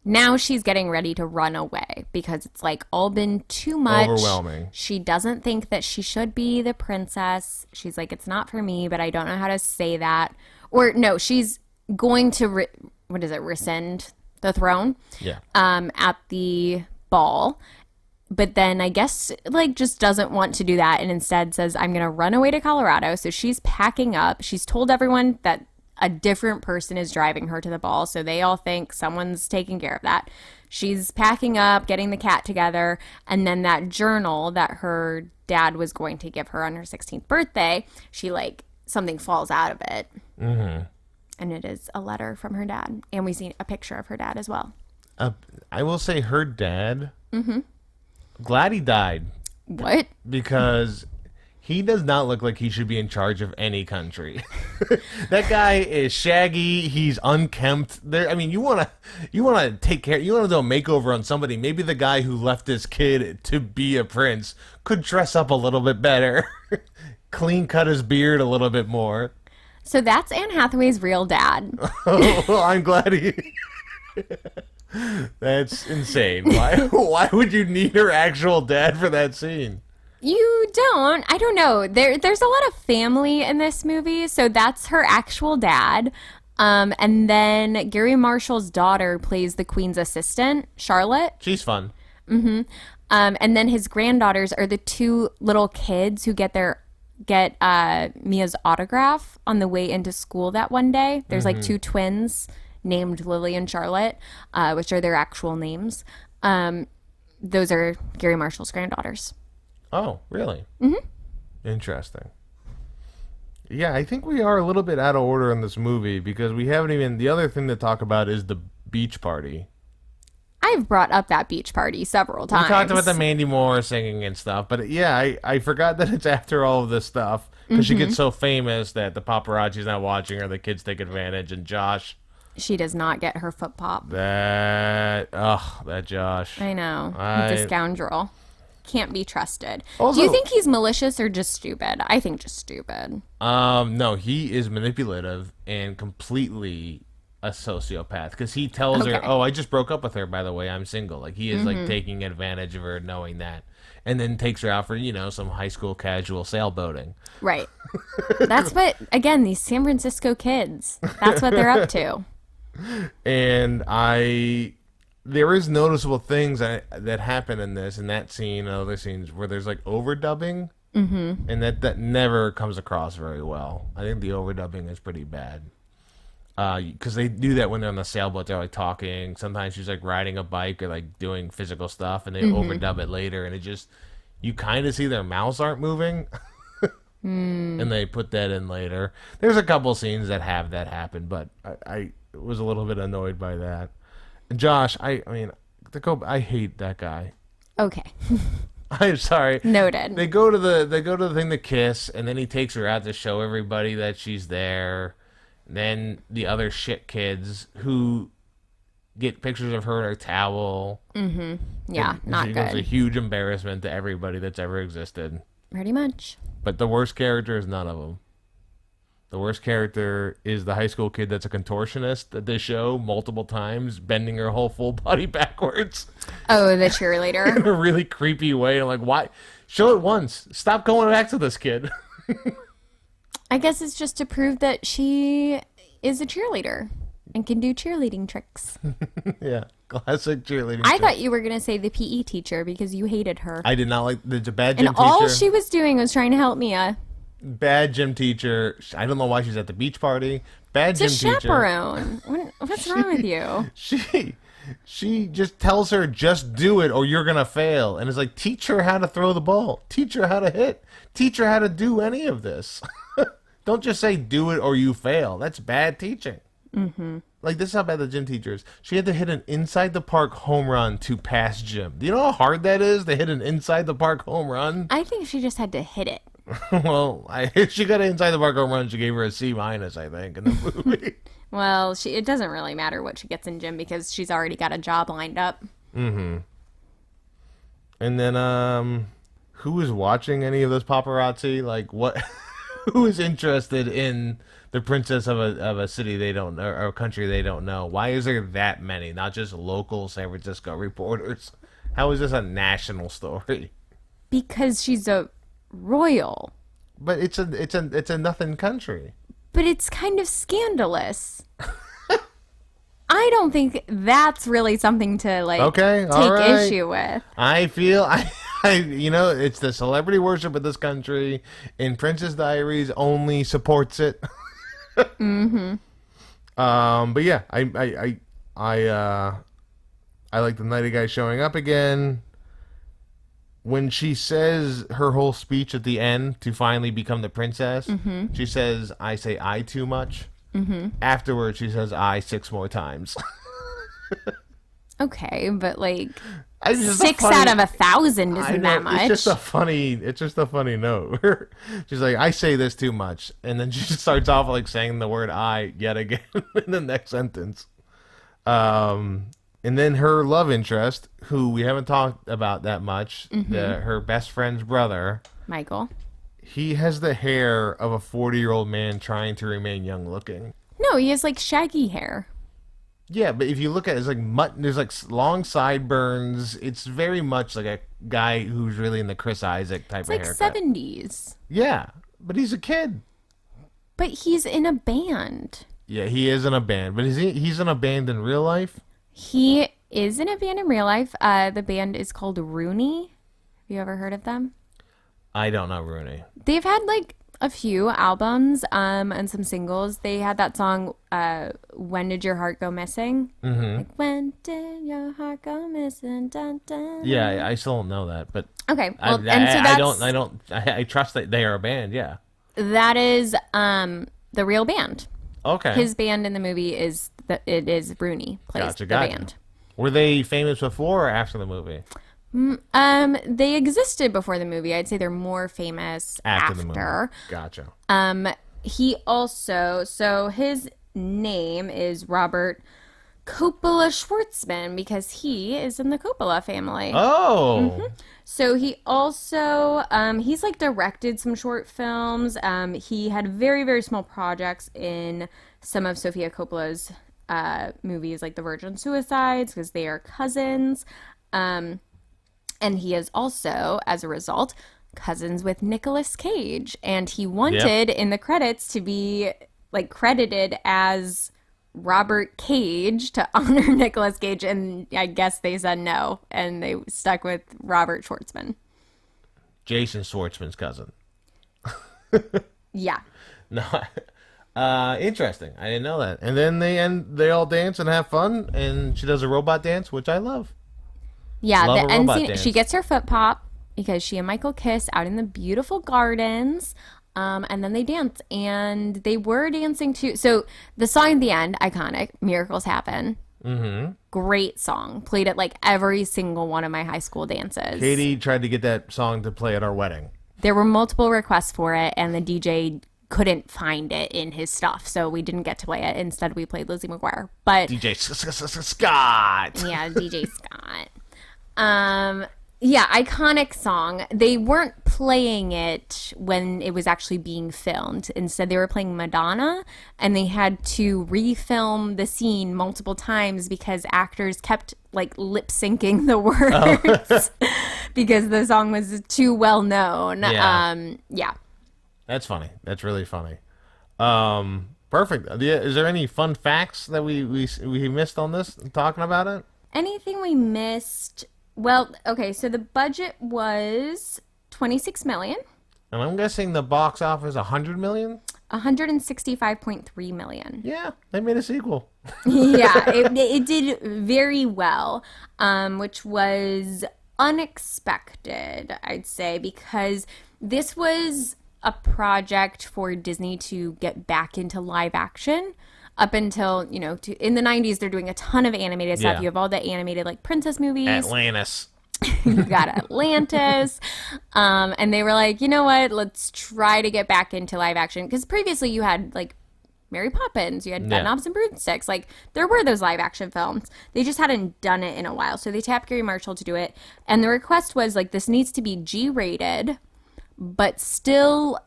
Now she's getting ready to run away because it's like all been too much. Overwhelming. She doesn't think that she should be the princess. She's like, it's not for me, but I don't know how to say that. Or no, she's going to, rescind the throne Yeah. at the ball. But then I guess like just doesn't want to do that and instead says, I'm going to run away to Colorado. So she's packing up. She's told everyone that a different person is driving her to the ball, so they all think someone's taking care of that. She's packing up, getting the cat together, and then that journal that her dad was going to give her on her 16th birthday, she like something falls out of it. Mm-hmm. And it is a letter from her dad, and we see a picture of her dad as well. I will say her dad. Mm-hmm. Glad he died. What? Because he does not look like he should be in charge of any country. That guy is shaggy. He's unkempt. I mean, you want to take care. You want to do a makeover on somebody. Maybe the guy who left his kid to be a prince could dress up a little bit better, clean cut his beard a little bit more. So that's Anne Hathaway's real dad. Well, I'm glad he. That's insane. Why would you need her actual dad for that scene? You don't. I don't know. There's a lot of family in this movie, so that's her actual dad. And then Gary Marshall's daughter plays the Queen's assistant, Charlotte. She's fun. Mm-hmm. And then his granddaughters are the two little kids who get Mia's autograph on the way into school that one day. There's like two twins named Lily and Charlotte, which are their actual names. Those are Gary Marshall's granddaughters. Oh, really? Mm-hmm. Interesting. Yeah, I think we are a little bit out of order in this movie because we haven't even... The other thing to talk about is the beach party. I've brought up that beach party several times. We talked about the Mandy Moore singing and stuff, but yeah, I forgot that it's after all of this stuff because she gets so famous that the paparazzi's not watching her, the kids take advantage, and Josh... She does not get her foot pop. That Josh. I know. He's a scoundrel. Can't be trusted. Also, do you think he's malicious or just stupid? I think just stupid. No, he is manipulative and completely a sociopath because he tells her, "Oh, I just broke up with her. By the way, I'm single." Like he is like taking advantage of her, knowing that, and then takes her out for some high school casual sailboating. Right. That's what these San Francisco kids. That's what they're up to. And there is noticeable things that happen in that scene and other scenes where there's like overdubbing, and that never comes across very well. I think the overdubbing is pretty bad because they do that when they're on the sailboat. They're like talking. Sometimes she's like riding a bike or like doing physical stuff, and they overdub it later, and it just you kind of see their mouths aren't moving. And they put that in later. There's a couple scenes that have that happen, but I was a little bit annoyed by that. Josh, I hate that guy. Okay. I'm sorry. Noted. They go to the thing to kiss, and then he takes her out to show everybody that she's there. Then the other shit kids who get pictures of her in her towel. Mm-hmm. Yeah, not good. It's a huge embarrassment to everybody that's ever existed. Pretty much. But the worst character is none of them. The worst character is the high school kid that's a contortionist that they show multiple times, bending her whole full body backwards. Oh, the cheerleader. In a really creepy way. I'm like, why? Show it once. Stop going back to this kid. I guess it's just to prove that she is a cheerleader and can do cheerleading tricks. Yeah, classic cheerleading I thought you were going to say the PE teacher because you hated her. I did not like the bad gym teacher. And teacher. all she was doing was trying to help Mia. Bad gym teacher. I don't know why she's at the beach party. Bad gym teacher. It's a chaperone. What's wrong with you? She just tells her, just do it or you're going to fail. And it's like, teach her how to throw the ball. Teach her how to hit. Teach her how to do any of this. Don't just say do it or you fail. That's bad teaching. Mm-hmm. Like, this is how bad the gym teacher is. She had to hit an inside-the-park home run to pass gym. Do you know how hard that is to hit an inside-the-park home run? I think she just had to hit it. Well, she got an inside-the-park home run. She gave her a C-, I think, in the movie. Well, it doesn't really matter what she gets in gym because she's already got a job lined up. Mm-hmm. And then, who is watching any of this paparazzi? Like, what? Who is interested in the princess of a city they don't know, or a country they don't know. Why is there that many? Not just local San Francisco reporters. How is this a national story? Because she's a royal. But it's a nothing country. But it's kind of scandalous. I don't think that's really something to take issue with. I feel it's the celebrity worship of this country, and Princess Diaries only supports it. Mm-hmm. But yeah, I like the nighty guy showing up again. When she says her whole speech at the end to finally become the princess, she says, "I say I too much." Afterwards, she says I 6 more times. Okay, but like It's 6 out of 1,000 isn't that much. It's just a funny note. She's like, I say this too much, and then she just starts off like saying the word "I" yet again in the next sentence. And then her love interest, who we haven't talked about that much, her best friend's brother, Michael. He has the hair of a 40-year-old man trying to remain young looking. No, he has like shaggy hair. Yeah, but if you look at it, it's like there's like long sideburns. It's very much like a guy who's really in the Chris Isaac type of haircut. It's like 70s. Yeah, but he's a kid. But he's in a band. Yeah, he is in a band. But he's in a band in real life? He is in a band in real life. The band is called Rooney. Have you ever heard of them? I don't know Rooney. They've had like a few albums and some singles. They had that song, When Did Your Heart Go Missing? Like, when did your heart go missing? Dun, dun. Yeah, I still don't know that, but okay. Well, I trust that they are a band. Yeah, that is the real band. Okay, his band in the movie is Rooney plays the band. Were they famous before or after the movie? They existed before the movie. I'd say they're more famous after. The movie. Gotcha. He also, so his name is Robert Coppola Schwartzman because he is in the Coppola family. Oh. So he also, he's like directed some short films. He had very, very small projects in some of Sofia Coppola's movies, like The Virgin Suicides, because they are cousins. And he is also, as a result, cousins with Nicolas Cage. And he wanted in the credits to be like credited as Robert Cage to honor Nicolas Cage. And I guess they said no. And they stuck with Robert Schwartzman. Jason Schwartzman's cousin. Yeah. No. Interesting. I didn't know that. And then they all dance and have fun. And she does a robot dance, which I love. Yeah, the end scene, she gets her foot pop because she and Michael kiss out in the beautiful gardens, and then they dance, and they were dancing too. So the song at the end, iconic, Miracles Happen. Great song. Played at like every single one of my high school dances. Katie tried to get that song to play at our wedding. There were multiple requests for it, and the DJ couldn't find it in his stuff, so we didn't get to play it. Instead, we played Lizzie McGuire. But DJ Scott. Yeah, DJ Scott. Yeah, iconic song. They weren't playing it when it was actually being filmed. Instead, they were playing Madonna, and they had to refilm the scene multiple times because actors kept like lip syncing the words because the song was too well known. Yeah. That's funny. That's really funny. Perfect. Is there any fun facts that we missed on this talking about it? Anything we missed? Well, okay, so the budget was $26 million. And I'm guessing the box office $100 million? $165.3 million. Yeah, they made a sequel. Yeah, it did very well, which was unexpected, I'd say, because this was a project for Disney to get back into live action. Up until, in the 90s, they're doing a ton of animated stuff. Yeah. You have all the animated, like, princess movies. Atlantis. You got Atlantis. And they were like, you know what? Let's try to get back into live action. Because previously you had, like, Mary Poppins. You had Knobs and Broomsticks. Like, there were those live action films. They just hadn't done it in a while. So they tapped Gary Marshall to do it. And the request was, like, this needs to be G-rated, but still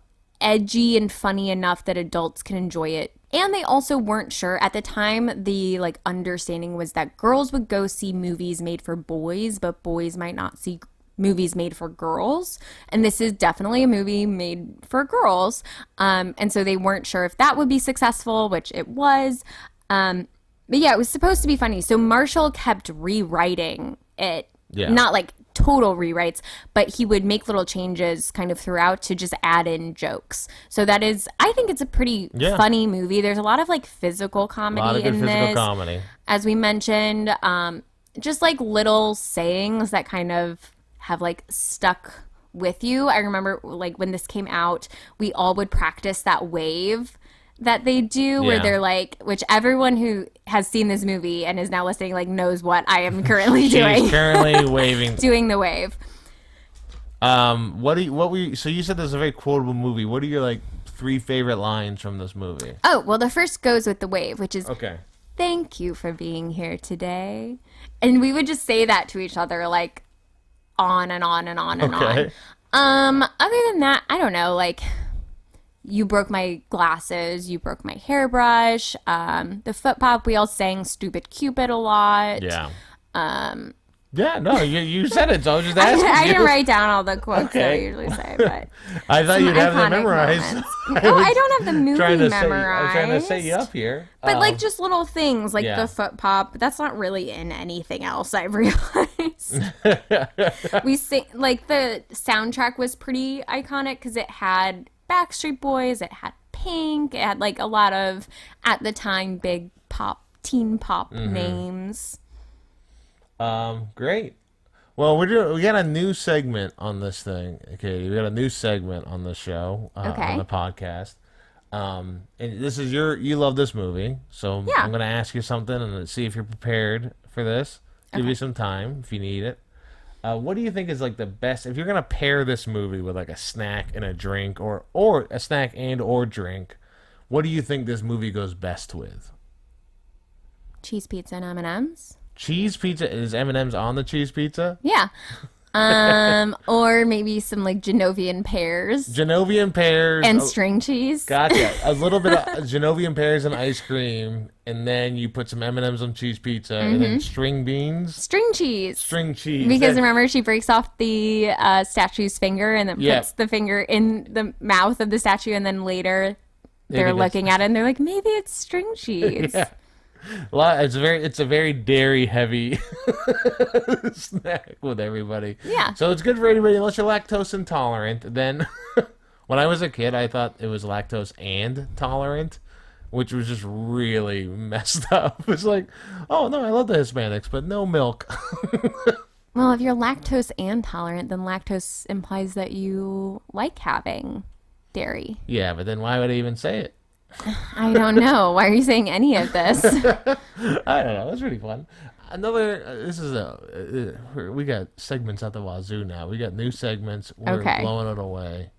edgy and funny enough that adults can enjoy it. And they also weren't sure. At the time, the like understanding was that girls would go see movies made for boys, but boys might not see movies made for girls. And this is definitely a movie made for girls. And so they weren't sure if that would be successful, which it was. But yeah, it was supposed to be funny. So Marshall kept rewriting it. Yeah. Not like total rewrites, but he would make little changes kind of throughout to just add in jokes. So that is, I think it's a pretty funny movie. There's a lot of like physical comedy in this. Comedy. As we mentioned, just like little sayings that kind of have like stuck with you. I remember like when this came out, we all would practice that wave that they do where they're like, which everyone who has seen this movie and is now listening like knows what I am currently doing. She's currently waving. Doing the wave. So you said this is a very quotable movie. What are your like 3 favorite lines from this movie? Oh, well the first goes with the wave, which is okay. Thank you for being here today. And we would just say that to each other like on and on and on and on. Other than that, I don't know, like you broke my glasses, you broke my hairbrush, the foot pop, we all sang Stupid Cupid a lot. Yeah. Yeah, no, you said it, so I was just asking I didn't write down all the quotes that I usually say, but I thought you'd have them memorized. No, I don't have the movie memorized. I was trying to set you up here. But like just little things like the foot pop, that's not really in anything else, I've realized. We sing, like the soundtrack was pretty iconic because it had Backstreet Boys, it had Pink, it had like a lot of, at the time, big teen pop names. Great. Well, we got a new segment on this thing, Katie. We got a new segment on the show, on the podcast. And this is you love this movie, so I'm going to ask you something and see if you're prepared for this. Give you some time if you need it. What do you think is like the best, if you're going to pair this movie with like a snack and a drink or a snack and or drink, what do you think this movie goes best with? Cheese pizza and M&M's. Cheese pizza? Is M&M's on the cheese pizza? Yeah. Or maybe some like Genovian pears. Genovian pears. And string cheese. Gotcha. A little bit of Genovian pears and ice cream, and then you put some M&M's on cheese pizza, and then string beans. String cheese. String cheese. Because remember, she breaks off the statue's finger and then puts the finger in the mouth of the statue, and then later they're looking at it and they're like, maybe it's string cheese. Yeah. It's a very dairy heavy snack with everybody. Yeah. So it's good for anybody unless you're lactose intolerant. Then when I was a kid, I thought it was lactose and tolerant, which was just really messed up. It's like, oh no, I love the Hispanics, but no milk. Well, if you're lactose and tolerant, then lactose implies that you like having dairy. Yeah, but then why would I even say it? I don't know. Why are you saying any of this? I don't know. It's really fun. We got segments at the wazoo now. We got new segments. We're blowing it away.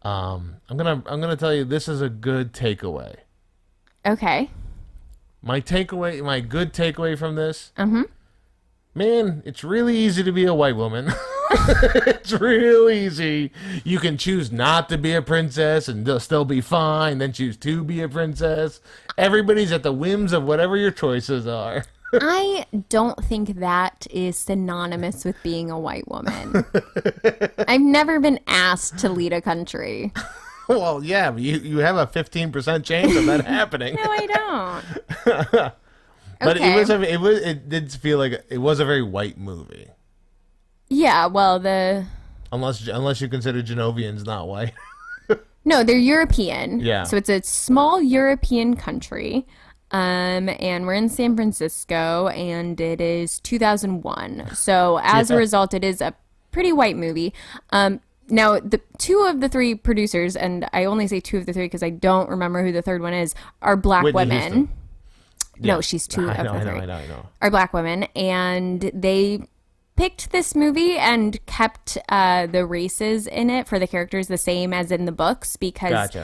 I'm gonna tell you this is a good takeaway. Okay. My good takeaway from this. Man, it's really easy to be a white woman. It's real easy. You can choose not to be a princess and still be fine, then choose to be a princess. Everybody's at the whims of whatever your choices are. I don't think that is synonymous with being a white woman. I've never been asked to lead a country. Well, yeah, but you have a 15% chance of that happening. No, I don't. But it did feel like it was a very white movie. Yeah, well, unless you consider Genovians not white. No, they're European. Yeah. So it's a small European country. And we're in San Francisco, and it is 2001. So as a result, it is a pretty white movie. Now, the 2 of the 3 producers, and I only say 2 of the 3 because I don't remember who the third one is, are black Whitney women. Houston. Yeah. No, she's 2 of the 3. I know. Are black women, and they picked this movie and kept the races in it for the characters the same as in the books because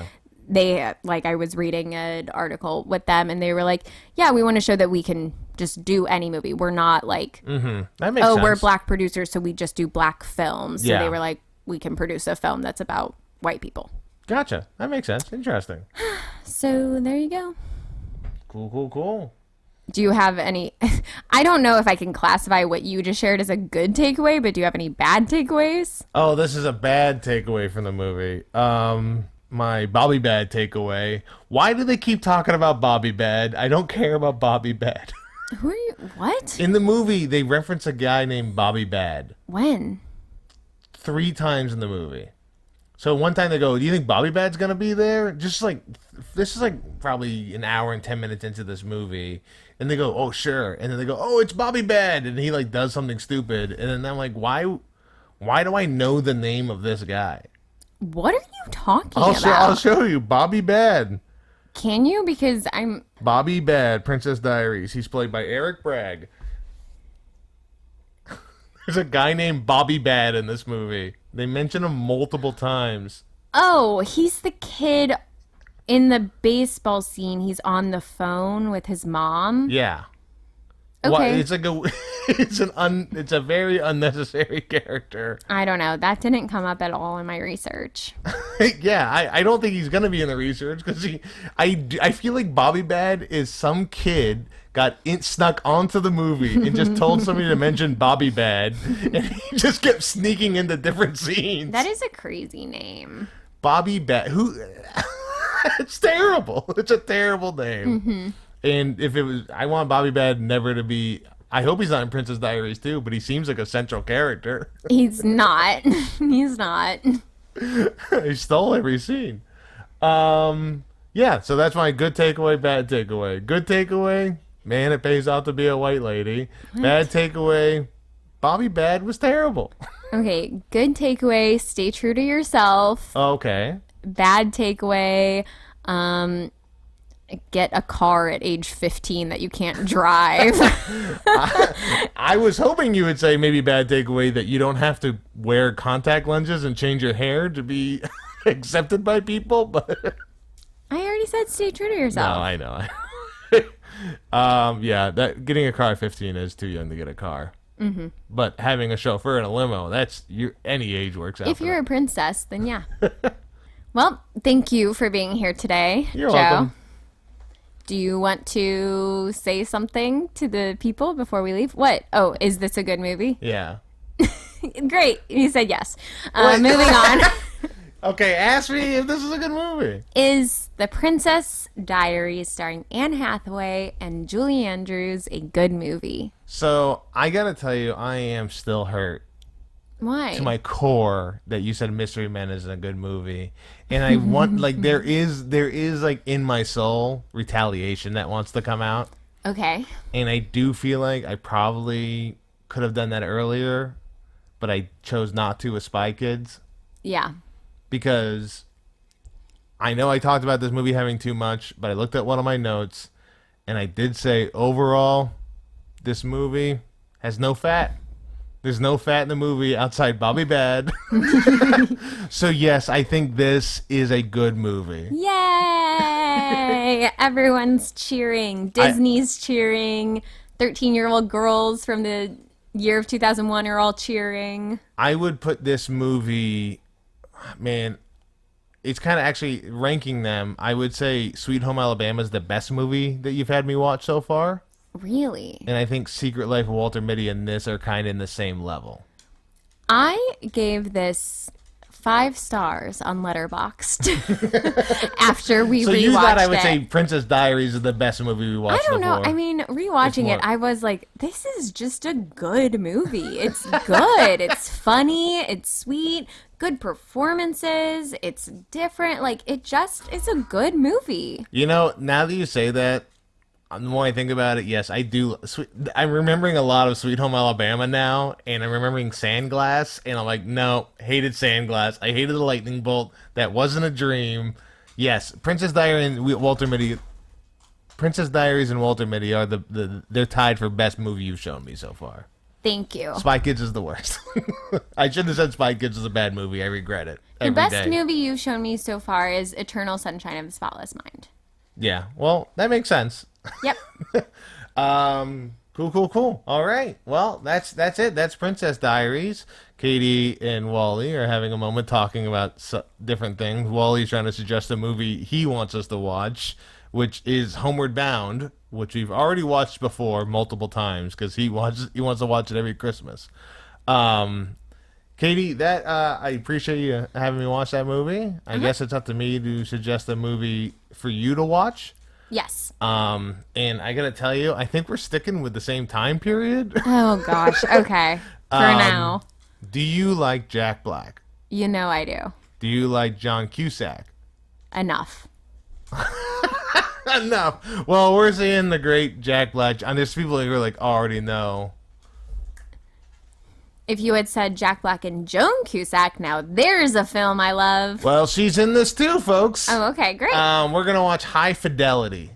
they, like, I was reading an article with them and they were like, yeah, we want to show that we can just do any movie. We're not like, that makes sense. We're black producers, so we just do black films. So they were like, we can produce a film that's about white people. Gotcha. That makes sense. Interesting. So there you go. Cool. Do you have any? I don't know if I can classify what you just shared as a good takeaway, but do you have any bad takeaways? Oh, this is a bad takeaway from the movie. My Bobby Bad takeaway. Why do they keep talking about Bobby Bad? I don't care about Bobby Bad. Who are you? What? In the movie, they reference a guy named Bobby Bad When? 3 times in the movie. So one time they go, "Do you think Bobby Bad's gonna be there?" Just like this is like probably an hour and 10 minutes into this movie, and they go, "Oh sure," and then they go, "Oh, it's Bobby Bad," and he like does something stupid, and then I'm like, "Why do I know the name of this guy?" What are you talking about? I'll show you, Bobby Bad. Can you? Because I'm. Bobby Bad, Princess Diaries. He's played by Eric Bragg. There's a guy named Bobby Bad in this movie. They mention him multiple times. Oh, he's the kid in the baseball scene. He's on the phone with his mom. Yeah. Okay. It's like it's a very unnecessary character. I don't know. That didn't come up at all in my research. Yeah, I don't think he's gonna be in the research because I feel like Bobby Bad is some kid got snuck onto the movie and just told somebody to mention Bobby Bad, and he just kept sneaking into different scenes. That is a crazy name. Bobby Bad. Who? It's terrible. It's a terrible name. Mm-hmm. And if it was, I want Bobby Bad never to be. I hope he's not in Princess Diaries too, but he seems like a central character. He's not. He's not. He stole every scene. Yeah, so that's my good takeaway, bad takeaway. Good takeaway, man, it pays off to be a white lady. What? Bad takeaway, Bobby Bad was terrible. Okay, good takeaway, stay true to yourself. Okay. Bad takeaway, get a car at age 15 that you can't drive. I was hoping you would say maybe bad takeaway that you don't have to wear contact lenses and change your hair to be accepted by people, but I already said stay true to yourself. No, I know. Yeah, that getting a car at 15 is too young to get a car. Mm-hmm. But having a chauffeur in a limo, any age works out. If you're a princess, then yeah. Well, thank you for being here today, You're Joe. welcome. Do you want to say something to the people before we leave? What? Oh, is this a good movie? Yeah. Great. You said yes. Moving on. Okay, ask me if this is a good movie. Is The Princess Diaries starring Anne Hathaway and Julie Andrews a good movie? So, I gotta tell you, I am still hurt Why? to my core that you said Mystery Men isn't a good movie. And I want, like, there is like, in my soul, retaliation that wants to come out. Okay. And I do feel like I probably could have done that earlier, but I chose not to with Spy Kids. Yeah. Because I know I talked about this movie having too much, but I looked at one of my notes, and I did say, overall, this movie has no fat. There's no fat in the movie outside Bobby Bad. So, yes, I think this is a good movie. Yay! Everyone's cheering. Disney's cheering. 13-year-old girls from the year of 2001 are all cheering. I would put this movie, man, it's kind of actually ranking them. I would say Sweet Home Alabama is the best movie that you've had me watch so far. Really? And I think Secret Life of Walter Mitty and this are kind of in the same level. I gave this 5 stars on Letterboxd after we rewatched it. So you thought I would say Princess Diaries is the best movie we watched I don't know. before. I mean, rewatching it, I was like, this is just a good movie. It's good. It's funny. It's sweet. Good performances. It's different. Like, it's a good movie. You know, now that you say that, the more I think about it, yes, I do. I'm remembering a lot of Sweet Home Alabama now, and I'm remembering Sandglass, and I'm like, no, hated Sandglass. I hated the lightning bolt. That wasn't a dream. Yes, Princess Diaries and Walter Mitty. Princess Diaries and Walter Mitty are they're tied for best movie you've shown me so far. Thank you. Spy Kids is the worst. I shouldn't have said Spy Kids is a bad movie. I regret it. The best movie you've shown me so far is Eternal Sunshine of the Spotless Mind. Yeah, well, that makes sense. Yep. Cool. All right. Well, that's it. That's Princess Diaries. Katie and Wally are having a moment talking about different things. Wally's trying to suggest a movie he wants us to watch, which is Homeward Bound, which we've already watched before multiple times because he wants to watch it every Christmas. Um, Katie, that I appreciate you having me watch that movie. I guess it's up to me to suggest a movie for you to watch. Yes. And I gotta tell you, I think we're sticking with the same time period. Oh gosh. Okay. For now. Do you like Jack Black? You know I do. Do you like John Cusack? Enough. Enough. Well, we're seeing the great Jack Black, and there's people who are like already know. If you had said Jack Black and Joan Cusack, now there's a film I love. Well, she's in this too, folks. Oh, okay, great. We're gonna watch High Fidelity.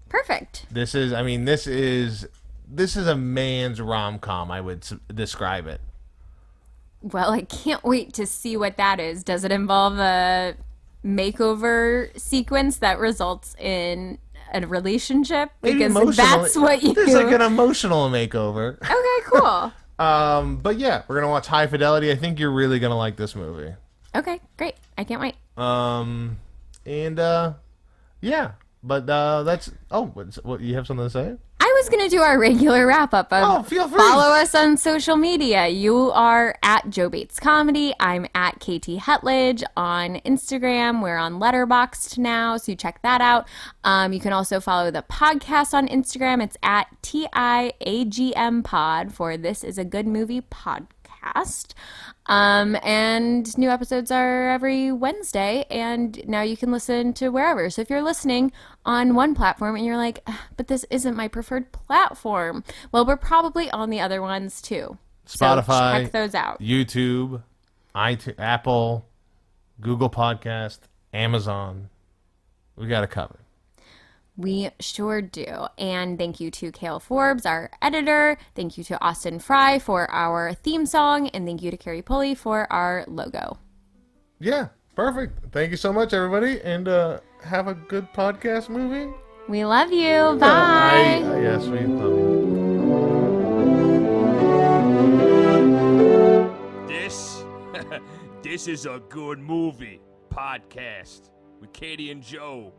Perfect. This is a man's rom-com. I would describe it. Well, I can't wait to see what that is. Does it involve a makeover sequence that results in a relationship? Maybe because that's what you There's like an emotional makeover. Okay, cool. But yeah, we're gonna watch High Fidelity. I think you're really gonna like this movie. Okay, great. I can't wait. Yeah. But that's what you have something to say? I was going to do our regular wrap up of feel free. Follow us on social media. You are at Joe Bates Comedy. I'm at Katie Hetledge on Instagram. We're on Letterboxd now, so you check that out. You can also follow the podcast on Instagram. It's at TIAGM Pod for This Is a Good Movie podcast. And new episodes are every Wednesday, and now you can listen to wherever. So if you're listening on one platform and you're like, but this isn't my preferred platform, well, we're probably on the other ones too. Spotify, so check those out. YouTube, iTunes, Apple, Google Podcast, Amazon. We got it covered. We sure do. And thank you to Cale Forbes, our editor. Thank you to Austin Fry for our theme song. And thank you to Carrie Pulley for our logo. Yeah, perfect. Thank you so much, everybody. And have a good podcast movie. We love you. Bye. Yes, we love you. This is a good movie podcast with Katie and Joe.